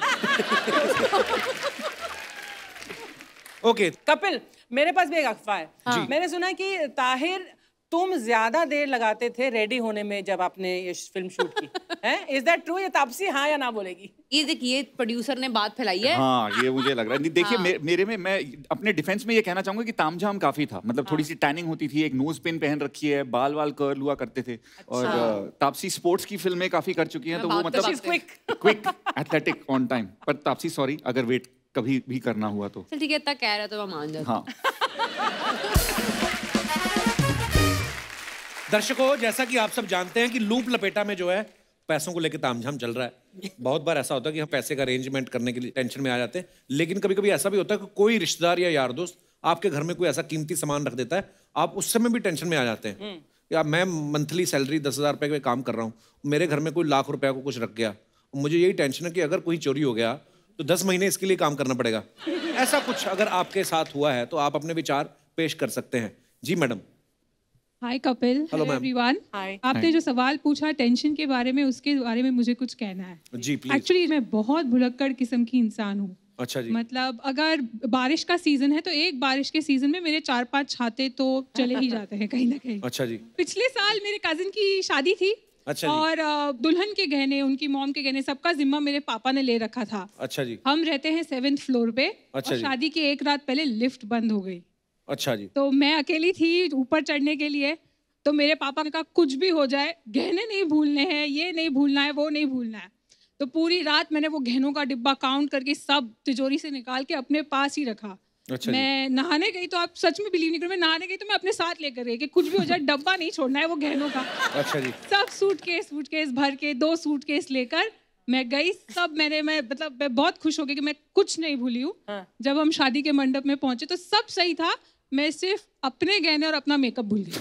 ओके, कपिल, मेरे पास भी एक अफवाह है। मैंने सुना कि ताहिर तुम ज्यादा देर लगाते थे रेडी होने में जब आपने ये फिल्म शूट की है? Is that true? ये तापसी हाँ या ना बोलेगी? ये देखिए प्रोड्यूसर ने बात फैलाई है। हाँ ये मुझे लग रहा है। नहीं देखिए मेरे में मैं अपने डिफेंस में ये कहना चाहूंगा कि तामझाम काफी था। मतलब थोड़ी सी टैनिंग होती थी, एक नोज पिन पहन रखी है, बाल वाल कर्ल हुआ करते थे। और तापसी स्पोर्ट्स की फिल्में काफी कर चुकी हैं, तो वो मतलब क्विक एथलेटिक ऑन टाइम। पर तापसी सॉरी अगर वेट कभी भी करना हुआ तो। चल ठीक है, इतना कह रहा तो मैं मान जाता हूँ। दर्शकों, जैसा कि आप सब जानते हैं कि लूप लपेटा में जो है पैसों को लेकर तामझाम चल रहा है। बहुत बार ऐसा होता है कि हम पैसे का अरेंजमेंट करने के लिए टेंशन में आ जाते हैं, लेकिन कभी कभी ऐसा भी होता है कि कोई रिश्तेदार या यार दोस्त आपके घर में कोई ऐसा कीमती सामान रख देता है, आप उस समय भी टेंशन में आ जाते हैं। या मैं मंथली सैलरी 10,000 रुपए का काम कर रहा हूँ, मेरे घर में कोई लाख रुपए को कुछ रख गया, मुझे यही टेंशन है कि अगर कोई चोरी हो गया तो 10 महीने इसके लिए काम करना पड़ेगा। ऐसा कुछ अगर आपके साथ हुआ है तो आप अपने विचार पेश कर सकते हैं। जी मैडम। हाय कपिल, हेलो एवरीवन। आपने जो सवाल पूछा टेंशन के बारे में, उसके बारे में मुझे कुछ कहना है। जी प्लीज। एक्चुअली मैं बहुत भुलक्कड़ किस्म की इंसान हूँ। अच्छा जी। मतलब अगर बारिश का सीजन है तो एक बारिश के सीजन में मेरे 4-5 छाते तो चले ही जाते हैं कहीं ना कहीं। अच्छा जी। पिछले साल मेरे कजिन की शादी थी। अच्छा जी। और दुल्हन के गहने, उनकी मॉम के गहने, सबका जिम्मा मेरे पापा ने ले रखा था। अच्छा जी। हम रहते हैं 7th फ्लोर पे। अच्छा और शादी की एक रात पहले लिफ्ट बंद हो गई। अच्छा जी। तो मैं अकेली थी ऊपर चढ़ने के लिए। तो मेरे पापा ने कहा कुछ भी हो जाए गहने नहीं भूलने हैं, ये नहीं भूलना है, वो नहीं भूलना है। तो पूरी रात मैंने वो गहनों का डिब्बा काउंट करके सब तिजोरी से निकाल के अपने पास ही रखा। अच्छा मैं नहाने गई तो आप सच में बिलीव नहीं करो, मैं नहाने गई तो मैं अपने साथ लेकर गई कि कुछ भी हो जाए डब्बा नहीं छोड़ना है वो गहनों का। अच्छा जी। सब सूटकेस भर के 2 सूटकेस लेकर मैं गई। सब मैं बहुत खुश हो गई कि मैं कुछ नहीं भूली हूँ। जब हम शादी के मंडप में पहुंचे तो सब सही था, मैं सिर्फ अपने गहने और अपना मेकअप भूल गई।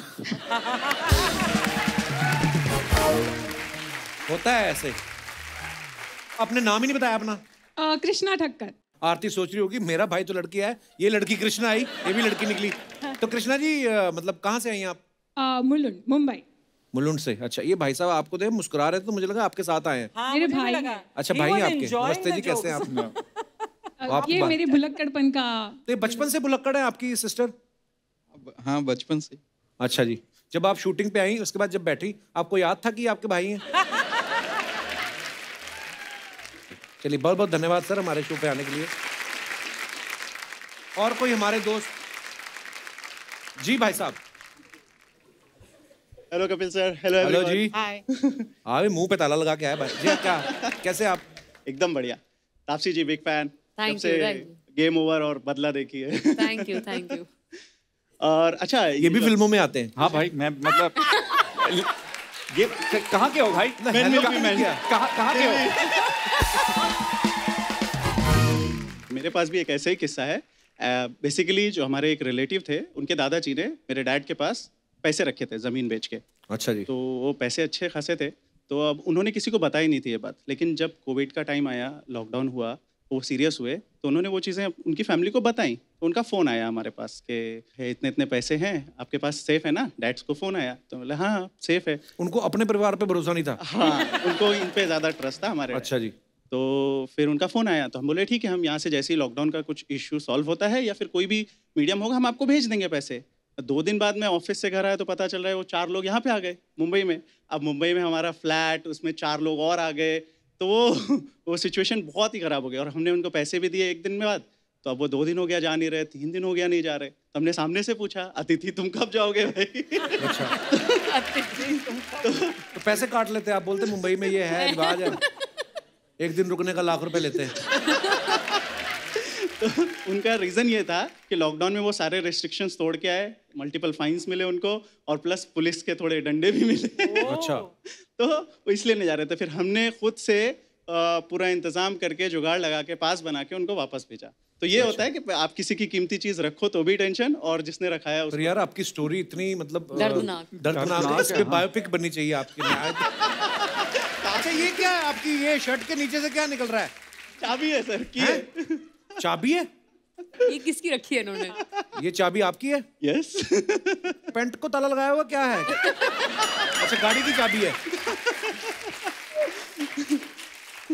होता है ऐसे। आपने नाम ही नहीं बताया अपना। कृष्णा ठक्कर। आरती सोच रही होगी मेरा भाई तो लड़की है, ये लड़की कृष्णा आई, ये भी लड़की निकली। तो कृष्णा जी मतलब कहाँ से आई हैं आप? मुलुंड, मुंबई। मुलुंड से। अच्छा, ये भाई साहब आपको देख मुस्कुरा रहे थे तो मुझे लगा आपके साथ आए हैं। हाँ, मेरे भाई। अच्छा भाई हैं आपके। नमस्ते जी, कैसे हैं आप? ये मेरे भुलक्कड़पन का। तो बचपन से भुलक्कड़ है आपकी सिस्टर? हाँ बचपन से। अच्छा जी। जब आप शूटिंग पे आई उसके बाद जब बैठी आपको याद था कि आपके भाई हैं? चलिए बहुत बहुत धन्यवाद सर हमारे शो पे आने के लिए। और कोई हमारे दोस्त? जी भाई साहब। Hello Kapil sir. Hello hello जी। हाय। हाँ मुंह पे ताला लगा के आया भाई जी। क्या कैसे आप? एकदम बढ़िया। Taapsee ji big fan. Thank you, thank you. Game over और बदला देखी है। Thank you thank you. और अच्छा ये भी फिल्मों में आते हैं? हाँ भाई मैं मतलब ये कहाँ के हो भाई? कहाँ के हो? मेरे पास भी एक ऐसा ही किस्सा है। बेसिकली जो हमारे एक रिलेटिव थे, उनके दादाजी ने मेरे डैड के पास पैसे रखे थे ज़मीन बेच के। अच्छा जी। तो वो पैसे अच्छे खासे थे, तो अब उन्होंने किसी को बताई नहीं थी ये बात। लेकिन जब कोविड का टाइम आया, लॉकडाउन हुआ, वो सीरियस हुए, तो उन्होंने वो चीज़ें उनकी फैमिली को बताई। तो उनका फ़ोन आया हमारे पास कि इतने इतने पैसे हैं आपके पास, सेफ है ना? डैड्स को फ़ोन आया तो बोले हाँ सेफ है। उनको अपने परिवार पे भरोसा नहीं था? हाँ उनको इन पे ज़्यादा ट्रस्ट था हमारे। अच्छा जी। तो फिर उनका फ़ोन आया तो हम बोले ठीक है, हम यहाँ से जैसे ही लॉकडाउन का कुछ इश्यू सॉल्व होता है या फिर कोई भी मीडियम होगा हम आपको भेज देंगे पैसे। 2 दिन बाद मैं ऑफिस से घर आया तो पता चल रहा है वो 4 लोग यहाँ पे आ गए मुंबई में। अब मुंबई में हमारा फ्लैट, उसमें 4 लोग और आ गए, तो वो सिचुएशन बहुत ही ख़राब हो गया। और हमने उनको पैसे भी दिए 1 दिन में बाद, तो अब वो 2 दिन हो गया जा नहीं रहे, 3 दिन हो गया नहीं जा रहे। तो हमने सामने से पूछा अतिथि तुम कब जाओगे भाई? अच्छा। तो पैसे काट लेते आप, बोलते मुंबई में ये है रिवाज है, 1 दिन रुकने का लाख रुपए लेते हैं। तो उनका रीज़न ये था कि लॉकडाउन में वो सारे रेस्ट्रिक्शंस तोड़ के आए, मल्टीपल फाइन्स मिले उनको और प्लस पुलिस के थोड़े डंडे भी मिले। अच्छा। तो वो इसलिए नहीं जा रहे थे। फिर हमने खुद से पूरा इंतजाम करके जुगाड़ लगा के पास बना के उनको वापस भेजा। तो ये होता है कि आप किसी की कीमती चीज रखो तो भी टेंशन, और जिसने रखाया उसको। पर यार आपकी स्टोरी इतनी मतलब दर्दनाक है, इस पे बायोपिक बननी चाहिए आपकी। अच्छा ये क्या है आपकी, ये शर्ट के नीचे से क्या निकल रहा है? चाबी है सर की। चाबी है? ये किसकी रखी है इन्होंने? ये चाबी आपकी है? यस। पेंट को ताला लगाया हुआ क्या है? अच्छा गाड़ी की चाबी है।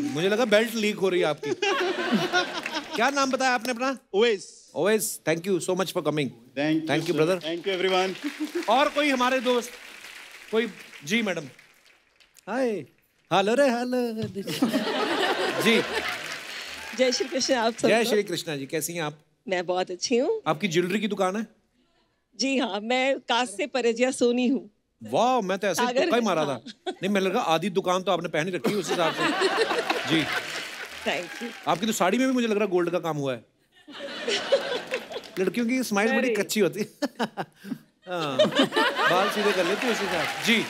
मुझे लगा बेल्ट लीक हो रही है आपकी। क्या नाम बताया आपने अपना? OS. OS, thank you so much for coming. Thank you brother. Thank you everyone. और कोई हमारे दोस्त, कोई? जी मैडम। हाय, हेलो रे हेलो। जी जय श्री कृष्ण। आप सब जय श्री कृष्णा जी, कैसी हैं आप? मैं बहुत अच्छी हूँ। आपकी ज्वेलरी की दुकान है? जी हाँ, मैं कास्ट से परेजिया सोनी हूँ। वाह, मैं तो ऐसे सागर तुक्का ही है, मारा हाँ। था। नहीं, मैं लगा आधी दुकान तो आपने पहनी रखी है उस हिसाब से। जी थैंक यू। आपकी तो साड़ी में भी मुझे लग रहा है गोल्ड का काम हुआ है। लड़कियों की स्माइल बड़ी कच्ची होती है। हाँ, बाल सीधे कर लेती है उसी हिसाब। जी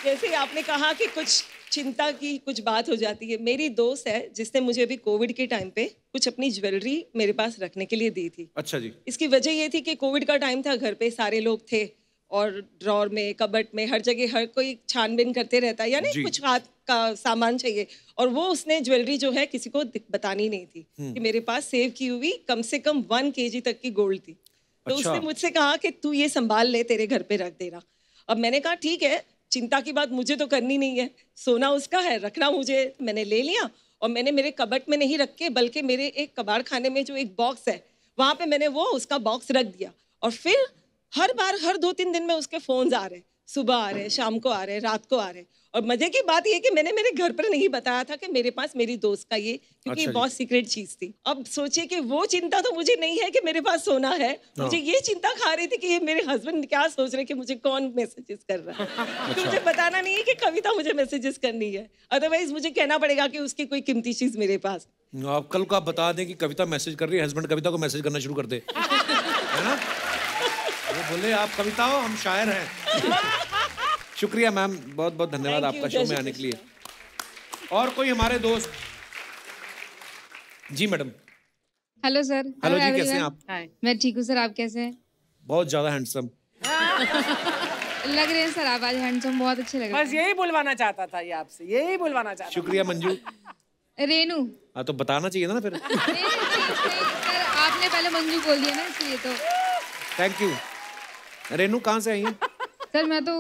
जैसे आपने कहा कि कुछ चिंता की कुछ बात हो जाती है, मेरी दोस्त है जिसने मुझे अभी कोविड के टाइम पे कुछ अपनी ज्वेलरी मेरे पास रखने के लिए दी थी। अच्छा जी। इसकी वजह ये थी कि कोविड का टाइम था, घर पे सारे लोग थे और ड्रॉर में, कबर्ड में, हर जगह हर कोई छानबीन करते रहता है, यानी कुछ हाथ का सामान चाहिए। और वो उसने ज्वेलरी जो है किसी को बतानी नहीं थी कि मेरे पास सेव की हुई कम से कम 1 kg तक की गोल्ड थी। तो उसने मुझसे कहा कि तू ये संभाल ले, तेरे घर पे रख देना। अब मैंने कहा ठीक है, चिंता की बात मुझे तो करनी नहीं है, सोना उसका है, रखना मुझे। मैंने ले लिया और मैंने मेरे कबर्ड में नहीं रख के, बल्कि मेरे एक कबाड़ खाने में जो एक बॉक्स है वहाँ पे मैंने वो उसका बॉक्स रख दिया। और फिर हर बार हर 2-3 दिन में उसके फोन्स आ रहे, सुबह आ रहे, शाम को आ रहे, रात को आ रहे। और मजे की बात ये कि मैंने मेरे घर पर नहीं बताया था कि मेरे पास मेरी दोस्त का ये, क्योंकि ये बहुत सीक्रेट चीज थी। अब सोचिए कि वो चिंता तो मुझे नहीं है कि मेरे पास सोना है, मुझे ये चिंता खा रही थी कि ये मेरे हस्बैंड क्या सोच रहे कि मुझे कौन मैसेजेस कर रहा है। तो मुझे बताना नहीं है कि कविता मुझे मैसेजेस करनी है, अदरवाइज मुझे कहना पड़ेगा कि उसकी कोई कीमती चीज मेरे पास। आप कल को आप बता दें कि कविता मैसेज कर रही है, हस्बैंड कविता को मैसेज करना शुरू कर दे, है ना? वो बोले आप कविता हो, हम शायर हैं। शुक्रिया मैम, बहुत बहुत धन्यवाद आपका शो में आने के लिए। और कोई हमारे दोस्त? जी मैडम। Hello sir. हेलो जी, कैसे हैं आप? मैं ठीक हूँ सर, आप कैसे हैं? बहुत ज्यादा हैंडसम लग रहे हैं सर आप आज, हैंडसम बहुत अच्छे लग रहे हैं। बस यही बुलवाना चाहता था ये आपसे, यही बुलवाना चाहता। शुक्रिया मंजू। रेनू। हाँ तो बताना चाहिए था ना फिर। सर आपने पहले मंजू बोल दिया ना, इसलिए तो। Thank you. रेनू कहाँ से आई हैं? सर मैं तो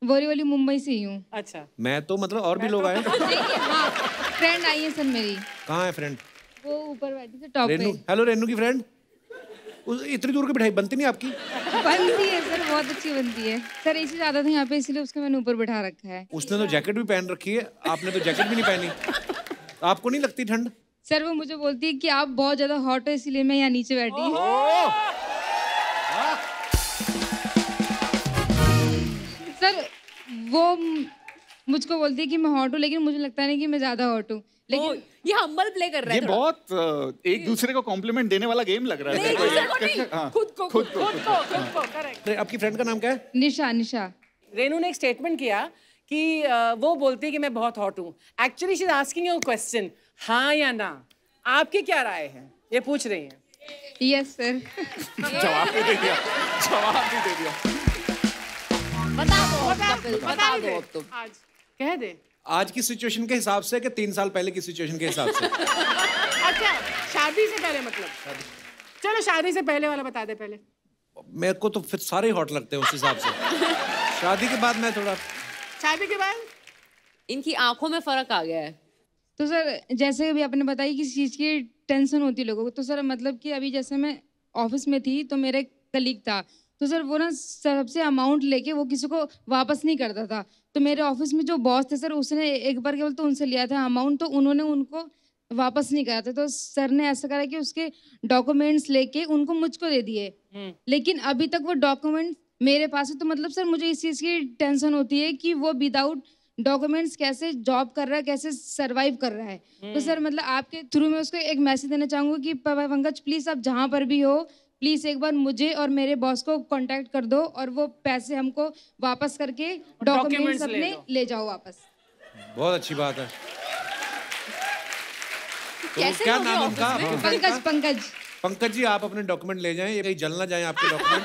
बोरीवली मुंबई से ही हूँ। अच्छा। मैं तो मतलब और भी लोग आए। हाँ, फ्रेंड आई है सर मेरी। कहाँ है फ्रेंड? वो ऊपर बैठी थी टॉप पे। रेनू, हेलो रेनू की फ्रेंड। इतनी दूर की बिठाई बनती नहीं आपकी? बनती है सर, बहुत अच्छी बनती है सर। इसी ज्यादा था यहाँ पे, इसलिए उसको मैंने ऊपर बैठा रखा है। उसने तो जैकेट भी पहन रखी है, आपने तो जैकेट भी नहीं पहनी। आपको नहीं लगती ठंड? सर वो मुझे बोलती है कि आप बहुत ज्यादा हॉट हो, इसलिए मैं यहाँ नीचे बैठी हूँ। सर वो मुझको बोलती है कि मैं हॉट हूँ, लेकिन मुझे लगता नहीं कि मैं ज्यादा हॉट हूँ। लेकिन ये हम्बल प्ले कर रहा है। ये बहुत एक दूसरे को कॉम्प्लीमेंट देने वाला गेम लग रहा है। खुद को करेक्ट। आपकी फ्रेंड का नाम क्या है? निशा। निशा। रेनू ने एक स्टेटमेंट किया कि वो बोलती है कि मैं बहुत हॉट हूँ। Actually she is asking you question, हाँ या ना। आपकी क्या राय है, ये पूछ रही हैं। Yes sir. जवाब भी दे दिया, जवाब भी दे दिया। बता दो अब तुम। आज कह दे। आज की सिचुएशन के हिसाब से कि 3 साल पहले की सिचुएशन के हिसाब से? अच्छा, शादी से पहले मतलब? चलो शादी से पहले वाला बता दे पहले। मेरे को तो फिर सारे हॉट लगते हैं उस हिसाब से। शादी के बाद मैं थोड़ा। शादी के बाद इनकी आंखों में फर्क आ गया है। तो सर जैसे अभी आपने बताया किसी चीज़ की टेंशन होती है लोगों को, तो सर मतलब कि अभी जैसे मैं ऑफिस में थी तो मेरा एक कलीग था, तो सर वो ना सबसे अमाउंट लेके वो किसी को वापस नहीं करता था। तो मेरे ऑफिस में जो बॉस थे सर, उसने एक बार केवल तो उनसे लिया था अमाउंट, तो उन्होंने उनको वापस नहीं करा था। तो सर ने ऐसा करा कि उसके डॉक्यूमेंट्स लेके उनको मुझको दे दिए, लेकिन अभी तक वो डॉक्यूमेंट मेरे पास है। तो मतलब सर मुझे इस चीज़ की टेंशन होती है कि वो विदाउट डॉक्यूमेंट्स कैसे जॉब कर रहा है, कैसे सरवाइव कर रहा है। तो सर मतलब आपके थ्रू में उसको एक मैसेज देना चाहूँगी कि पंकज प्लीज़ आप जहाँ पर भी हो, प्लीज़ एक बार मुझे और मेरे बॉस को कांटेक्ट कर दो और वो पैसे हमको वापस करके डॉक्यूमेंट्स अपने ले जाओ वापस। बहुत अच्छी बात है। कैसे क्या लोगे नाम ऑफिस उनका? में? पंकज। पंकज। पंकज जी, आप अपने डॉक्यूमेंट ले जाएं, ये कहीं जल ना जाए आपके document.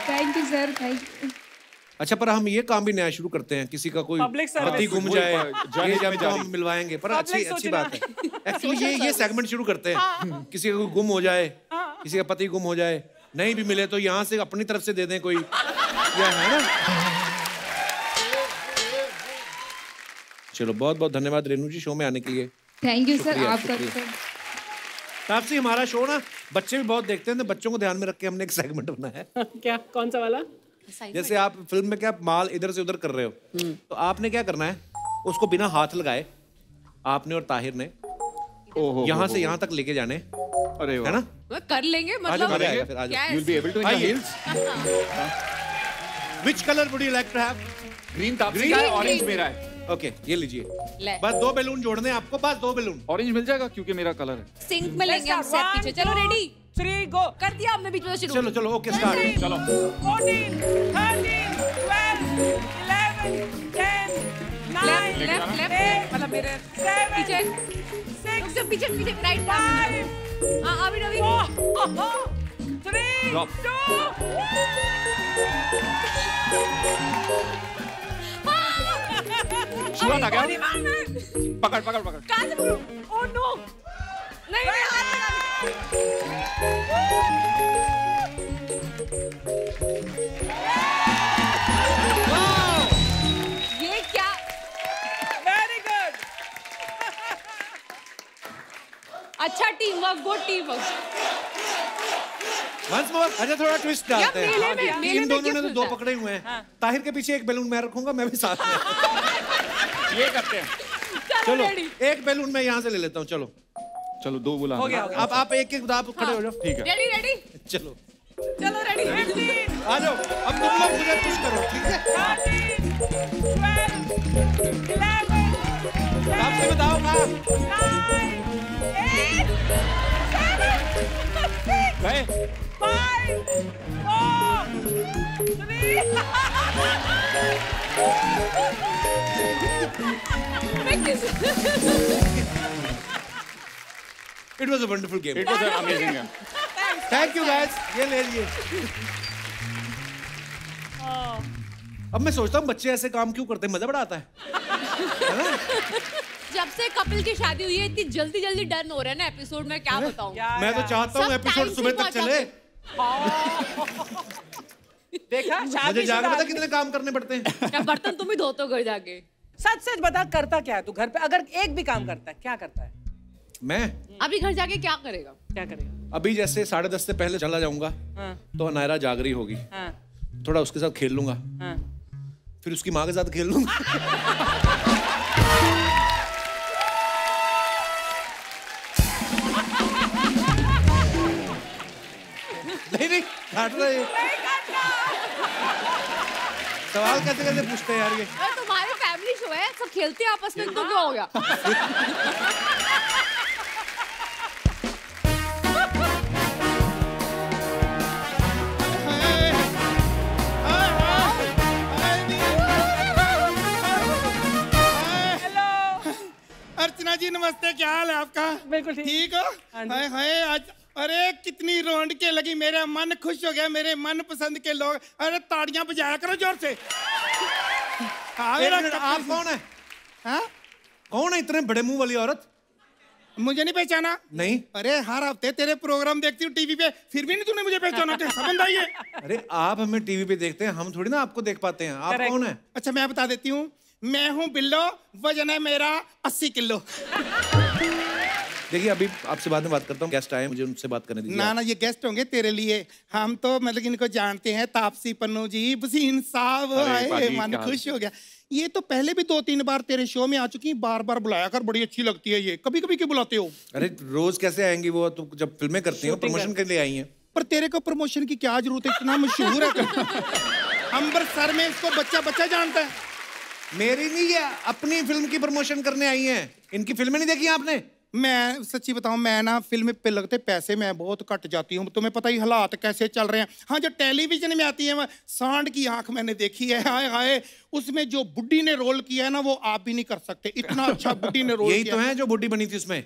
Thank you sir, thank you. अच्छा, पर हम ये काम भी नया शुरू करते हैं, किसी का कोई Public service। पति गुम जाए, जाने ये जब में तो हम मिलवाएंगे। पर अच्छी Public अच्छी बात है। एक्चुअली ये सेगमेंट शुरू करते हैं। किसी का कोई गुम हो जाए, किसी का पति गुम हो जाए, नहीं भी मिले तो यहाँ से अपनी तरफ से दे दें कोई, या है ना। चलो बहुत बहुत धन्यवाद रेनू जी शो में आने के लिए। थैंक यू सर, आपका भी सर। तापसी, हमारा शो ना बच्चे भी बहुत देखते हैं, तो बच्चों को ध्यान में रख के हमने एक सेगमेंट बनाया है। क्या, कौन सा वाला? जैसे आप फिल्म में क्या माल इधर से उधर कर रहे हो, तो आपने क्या करना है, उसको बिना हाथ लगाए आपने और ताहिर ने यहाँ से यहाँ तक लेके जाने। अरे है ना, कर लेंगे, मतलब you'll be able to in the hills. Which color would you like to have? Green Taapsee का है, ऑरेंज मेरा है। ओके, ये लीजिए। बस 2 बैलून जोड़ने हैं आपको, बस 2 बैलून। ऑरेंज मिल जाएगा क्योंकि मेरा कलर है। सिंक में लेंगे हम सब पीछे। चलो रेडी, 3 गो। कर दिया हमने बीच में शुरू। चलो चलो, ओके स्टार्ट। चलो 14, 13, 12, 11, 10, 9, लेफ्ट मतलब मेरे 7, पीछे 6, पीछे पीछे राइट। 5, हाँ अभी अभी 3, 2। छुआ था क्या? पकड़ पकड़ पकड़। कहाँ से पकड़ूं? ओह नो, नहीं नहीं हाथ लगा। ये क्या? Very good. अच्छा team work, good team work. Once more. अच्छा, थोड़ा ट्विस्ट डालते हैं। मेले इन में दोनों ने तो gift 2 मिलता है। पकड़े हुए हैं। ताहिर के पीछे एक बैलून मैं रखूंगा, मैं भी साथ में। ये करते हैं। चलो, एक बैलून मैं यहाँ से ले लेता हूँ। चलो चलो 2 बुला। हो गया। अब आप एक आप खड़े हो जाओ। ठीक है, रेडी रेडी, चलो चलो रेडी। 15, आ जाओ। अब तुम लोग मुझे पुश करो, ठीक है? 13, 12, 11, आपसे बताओ कहाँ 9, 8, 7, 6, गए 5, 4, 3। It was a wonderful game. It was amazing game. Thank you guys, ये ले लिए। अब मैं सोचता हूँ बच्चे ऐसे काम क्यों करते हैं, मजा बड़ा आता है ना? जब से कपिल की शादी हुई है इतनी जल्दी जल्दी डन हो रहा है ना एपिसोड में, क्या बताऊं। मैं तो चाहता हूँ सब एपिसोड time सुबह से तक चले। देखा, मुझे जाके पता कितने काम करने पड़ते हैं। क्या बर्तन तुम ही धोते हो घर जाके? सच सच बता, करता क्या है तू घर पे? अगर एक भी काम करता है, क्या करता है? मैं अभी घर जाके क्या करेगा? क्या करेगा? अभी जैसे 10:30 से पहले चला जाऊंगा, तो अनायरा जाग रही होगी, थोड़ा उसके साथ खेल लूंगा, फिर उसकी माँ के साथ खेल लूंगा। नहीं काट रहे। सवाल कैसे कैसे पूछते हैं यार ये? तुम्हारी फैमिली शो है, सब खेलते हैं आपस में, तो क्या हो गया? अर्चना जी नमस्ते, क्या हाल है आपका? बिल्कुल ठीक हो? हाय हाय, आज अरे कितनी रौनकें लगी, मेरा मन खुश हो गया, मेरे मन पसंद के लोग। अरे ताड़ियां बजाया करो जोर से। आप कौन है? हाँ? कौन है इतने बड़े मुंह वाली औरत? मुझे नहीं पहचाना? नहीं। अरे हर हफ्ते तेरे प्रोग्राम देखती हूँ टीवी पे, फिर भी नहीं तूने मुझे पहचाना। संबंध आई है? अरे आप हमें टीवी पे देखते हैं, हम थोड़ी ना आपको देख पाते हैं। आप कौन है? अच्छा मैं बता देती हूँ, मैं हूँ बिल्लो, वजन है मेरा 80 किलो। देखिए अभी आपसे बाद में बात करता हूँ, गेस्ट आए, मुझे उनसे बात करने दीजिए। ना ना, ये गेस्ट होंगे तेरे लिए, हम तो मतलब इनको जानते हैं, तापसी पन्नू जी, वसीम साहब आए, मन खुश हो गया। ये तो पहले भी 2-3 बार तेरे शो में आ चुकी, बार बार बुलाया कर, बड़ी अच्छी लगती है ये। कभी कभी क्यों बुलाते हो? अरे रोज कैसे आएंगी वो, तो जब फिल्में करती हैं प्रमोशन के लिए आई हैं। पर तेरे को प्रमोशन की क्या जरूरत है, इतना मशहूर है। अमृतसर में इसको बच्चा बच्चा जानता है। मेरी नहीं, ये अपनी फिल्म की प्रमोशन करने आई हैं। इनकी फिल्में नहीं देखी आपने? मैं सच्ची बताऊं, मैं ना फिल्म पे लगते पैसे मैं बहुत कट जाती हूँ, तुम्हें पता ही हालात कैसे चल रहे हैं। हाँ, जो टेलीविजन में आती है, सांड की आंख मैंने देखी है, हाय हाय, उसमें जो बुड्ढी ने रोल किया है ना, वो आप भी नहीं कर सकते, इतना अच्छा बुड्ढी ने रोल यही किया। तो है जो बुड्ढी बनी थी उसमें।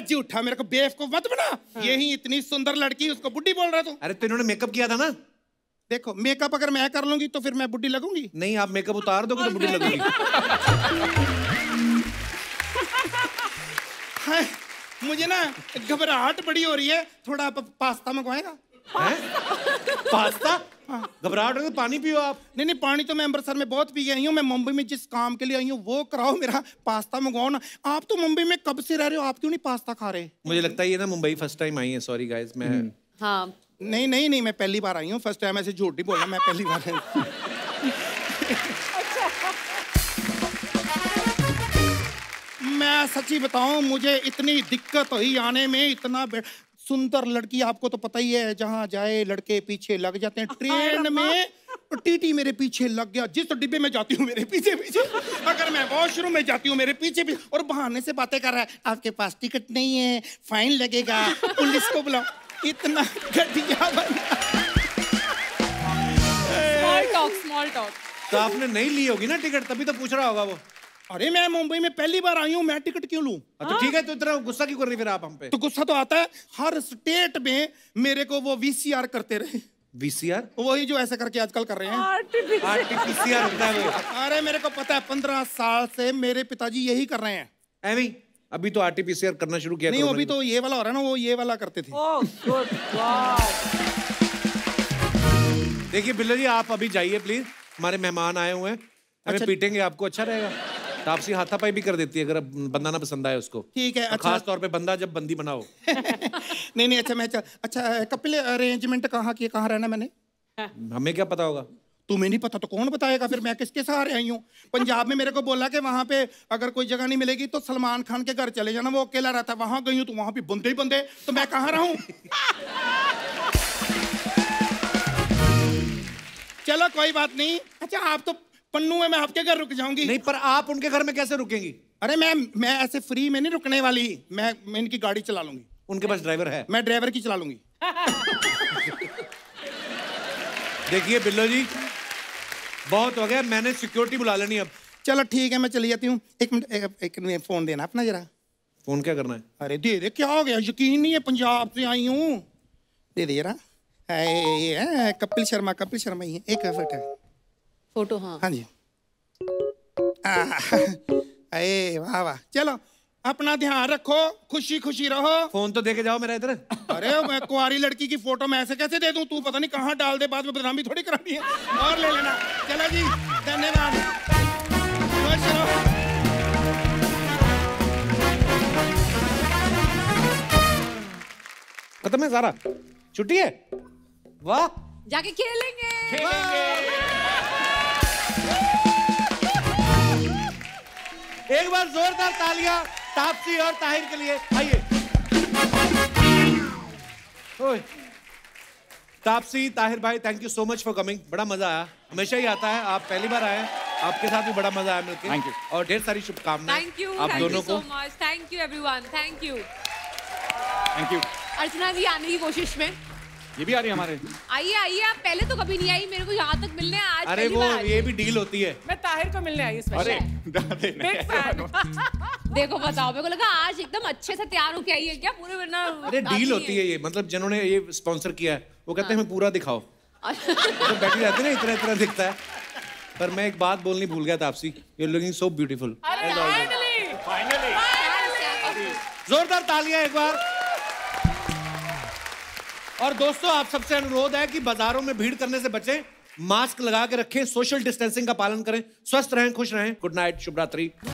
झूठा, मेरे को बेवकूफ मत बना। यही इतनी सुंदर लड़की, उसको बुड्ढी बोल रहा तू? अरे तो इन्होंने मेकअप किया था ना। देखो, मेकअप अगर मैं कर लूंगी तो फिर मैं बुड्ढी लगूंगी? नहीं, आप मेकअप उतार दोगे तो बुड्ढी लगूंगी। मुझे ना घबराहट बड़ी हो रही है, थोड़ा पास्ता मंगवाएगा? पास्ता? घबराहट है तो पानी पियो आप। नहीं नहीं, पानी तो मैं अमृतसर में बहुत पी आई हूँ। मैं मुंबई में जिस काम के लिए आई हूँ वो कराओ, मेरा पास्ता मंगवाओ ना। आप तो मुंबई में कब से रह रहे हो, आप क्यों नहीं पास्ता खा रहे? मुझे लगता है ये ना मुंबई फर्स्ट टाइम आई है। सॉरी गाइस, मैं हाँ नहीं नहीं नहीं, मैं पहली बार आई हूँ। फर्स्ट टाइम ऐसे झूठ नहीं बोलना, मैं पहली बार आई हूँ। मैं सच्ची बताऊं, मुझे इतनी दिक्कत हुई आने में। इतना सुंदर लड़की, आपको तो पता ही है, जहां जाए लड़के पीछे लग जाते हैं। ट्रेन में टीटी मेरे पीछे लग गया। जिस डिब्बे में जाती हूँ मेरे पीछे पीछे, अगर मैं वॉशरूम में जाती हूँ मेरे पीछे पीछे, और बहाने से बातें कर रहा है, आपके पास टिकट नहीं है, फाइन लगेगा, पुलिस को बुलाओ। इतना घटिया बना। Small talk. तो आपने नहीं ली होगी ना टिकट, तभी तो पूछ रहा होगा वो। अरे मैं मुंबई में पहली बार आई हूँ, मैं टिकट क्यों लूं? तो ठीक है, तो इतना गुस्सा क्यों कर रही फिर आप हम पे? तो गुस्सा तो आता है, हर स्टेट में मेरे को वो VCR करते रहे। VCR? वही जो ऐसे करके आजकल कर रहे हैं। RT-PCR होता है वो। अरे मेरे को पता है, 15 साल से मेरे पिताजी यही कर रहे हैं। एवी, अभी तो RT-PCR करना शुरू किया। नहीं, अभी तो ये वाला हो रहा है ना, वो ये वाला करते थे। Oh good, wow. देखिए बिल्लो जी, आप अभी जाइए प्लीज, हमारे मेहमान आए हुए हैं, हमें अच्छा। पीटेंगे आपको, अच्छा रहेगा। तापसी हाथापाई भी कर देती है अगर बंदा ना पसंद आए उसको। ठीक है, अच्छा। खास तौर पे बंदा जब बंदी बनाओ। नहीं नहीं, अच्छा मैं अच्छा कपिल अरेंजमेंट कहाँ की, कहाँ रहना मैंने? हमें क्या पता होगा? तुम्हें नहीं पता तो कौन बताएगा फिर? मैं किसके सहारे आई हूँ? पंजाब में मेरे को बोला कि वहाँ पे अगर कोई जगह नहीं मिलेगी तो सलमान खान के घर चले जाना, वो अकेला रहता है। वहाँ गई हूँ तो वहाँ भी बंदे ही बंदे, तो मैं कहाँ रहूँ? चलो कोई बात नहीं। अच्छा आप तो पन्नू है, मैं आपके घर रुक जाऊंगी। नहीं, पर आप उनके घर में कैसे रुकेंगी? अरे मैं ऐसे फ्री में नहीं रुकने वाली। मैं इनकी गाड़ी चला लूंगी। उनके पास ड्राइवर है? मैं ड्राइवर की चला लूंगी। देखिए बिल्लो जी, बहुत हो गया, मैंने सिक्योरिटी बुला लेनी अब। चलो ठीक है, मैं चली जाती हूँ। एक मिनट, फोन देना अपना जरा। फोन क्या करना है? अरे दे दे, क्या हो गया? यकीन नहीं है, पंजाब से आई हूँ। दे दे जरा। कपिल शर्मा ही है। एक फोटो। हाँ हाँ जी। अरे वाह वाह। चलो अपना ध्यान रखो, खुशी खुशी रहो। फोन तो देके जाओ मेरा इधर। अरे मैं कुंवारी लड़की की फोटो मैं ऐसे कैसे दे दूं? तू पता नहीं कहाँ डाल दे, बाद में बदनामी थोड़ी करानी है। और ले लेना। चलो जी, धन्यवाद। खुश रहो। खत्म है सारा? छुट्टी है? वाह, जाके खेलेंगे। एक बार जोरदार तालियां तापसी और ताहिर के लिए। आइए। तापसी, ताहिर भाई, thank you so much for coming. बड़ा मजा आया, हमेशा ही आता है, आप पहली बार आए, आपके साथ भी बड़ा मजा आया मिलकर। Thank you. और ढेर सारी शुभकामनाएं थैंक यू, आप दोनों को। Thank you everyone, thank you. Thank you. Archana भी आने की कोशिश में। ये भी आ रही है हमारे। आइए आइए, आप पहले तो कभी नहीं आई मेरे को यहाँ तक मिलने, आज अरे वो ये भी डील होती है। मैं ताहिर को मिलने आई इसमें। अरे बिग फैन। देखो बताओ, मेरे को लगा आज एकदम अच्छे से तैयार होके आई है क्या पूरे, वरना अरे डील होती है ये, मतलब जिन्होंने ये स्पॉन्सर किया है वो कहते हैं हमें पूरा दिखाओ। तो बैठी रहती है ना, इतना इतना दिखता है। पर मैं एक बात बोलनी भूल गया Taapsee, you are looking so beautiful. जोरदार तालियां एक बार। और दोस्तों, आप सबसे अनुरोध है कि बाजारों में भीड़ करने से बचें, मास्क लगा के रखें, सोशल डिस्टेंसिंग का पालन करें, स्वस्थ रहें, खुश रहें। गुड नाइट, शुभ रात्रि।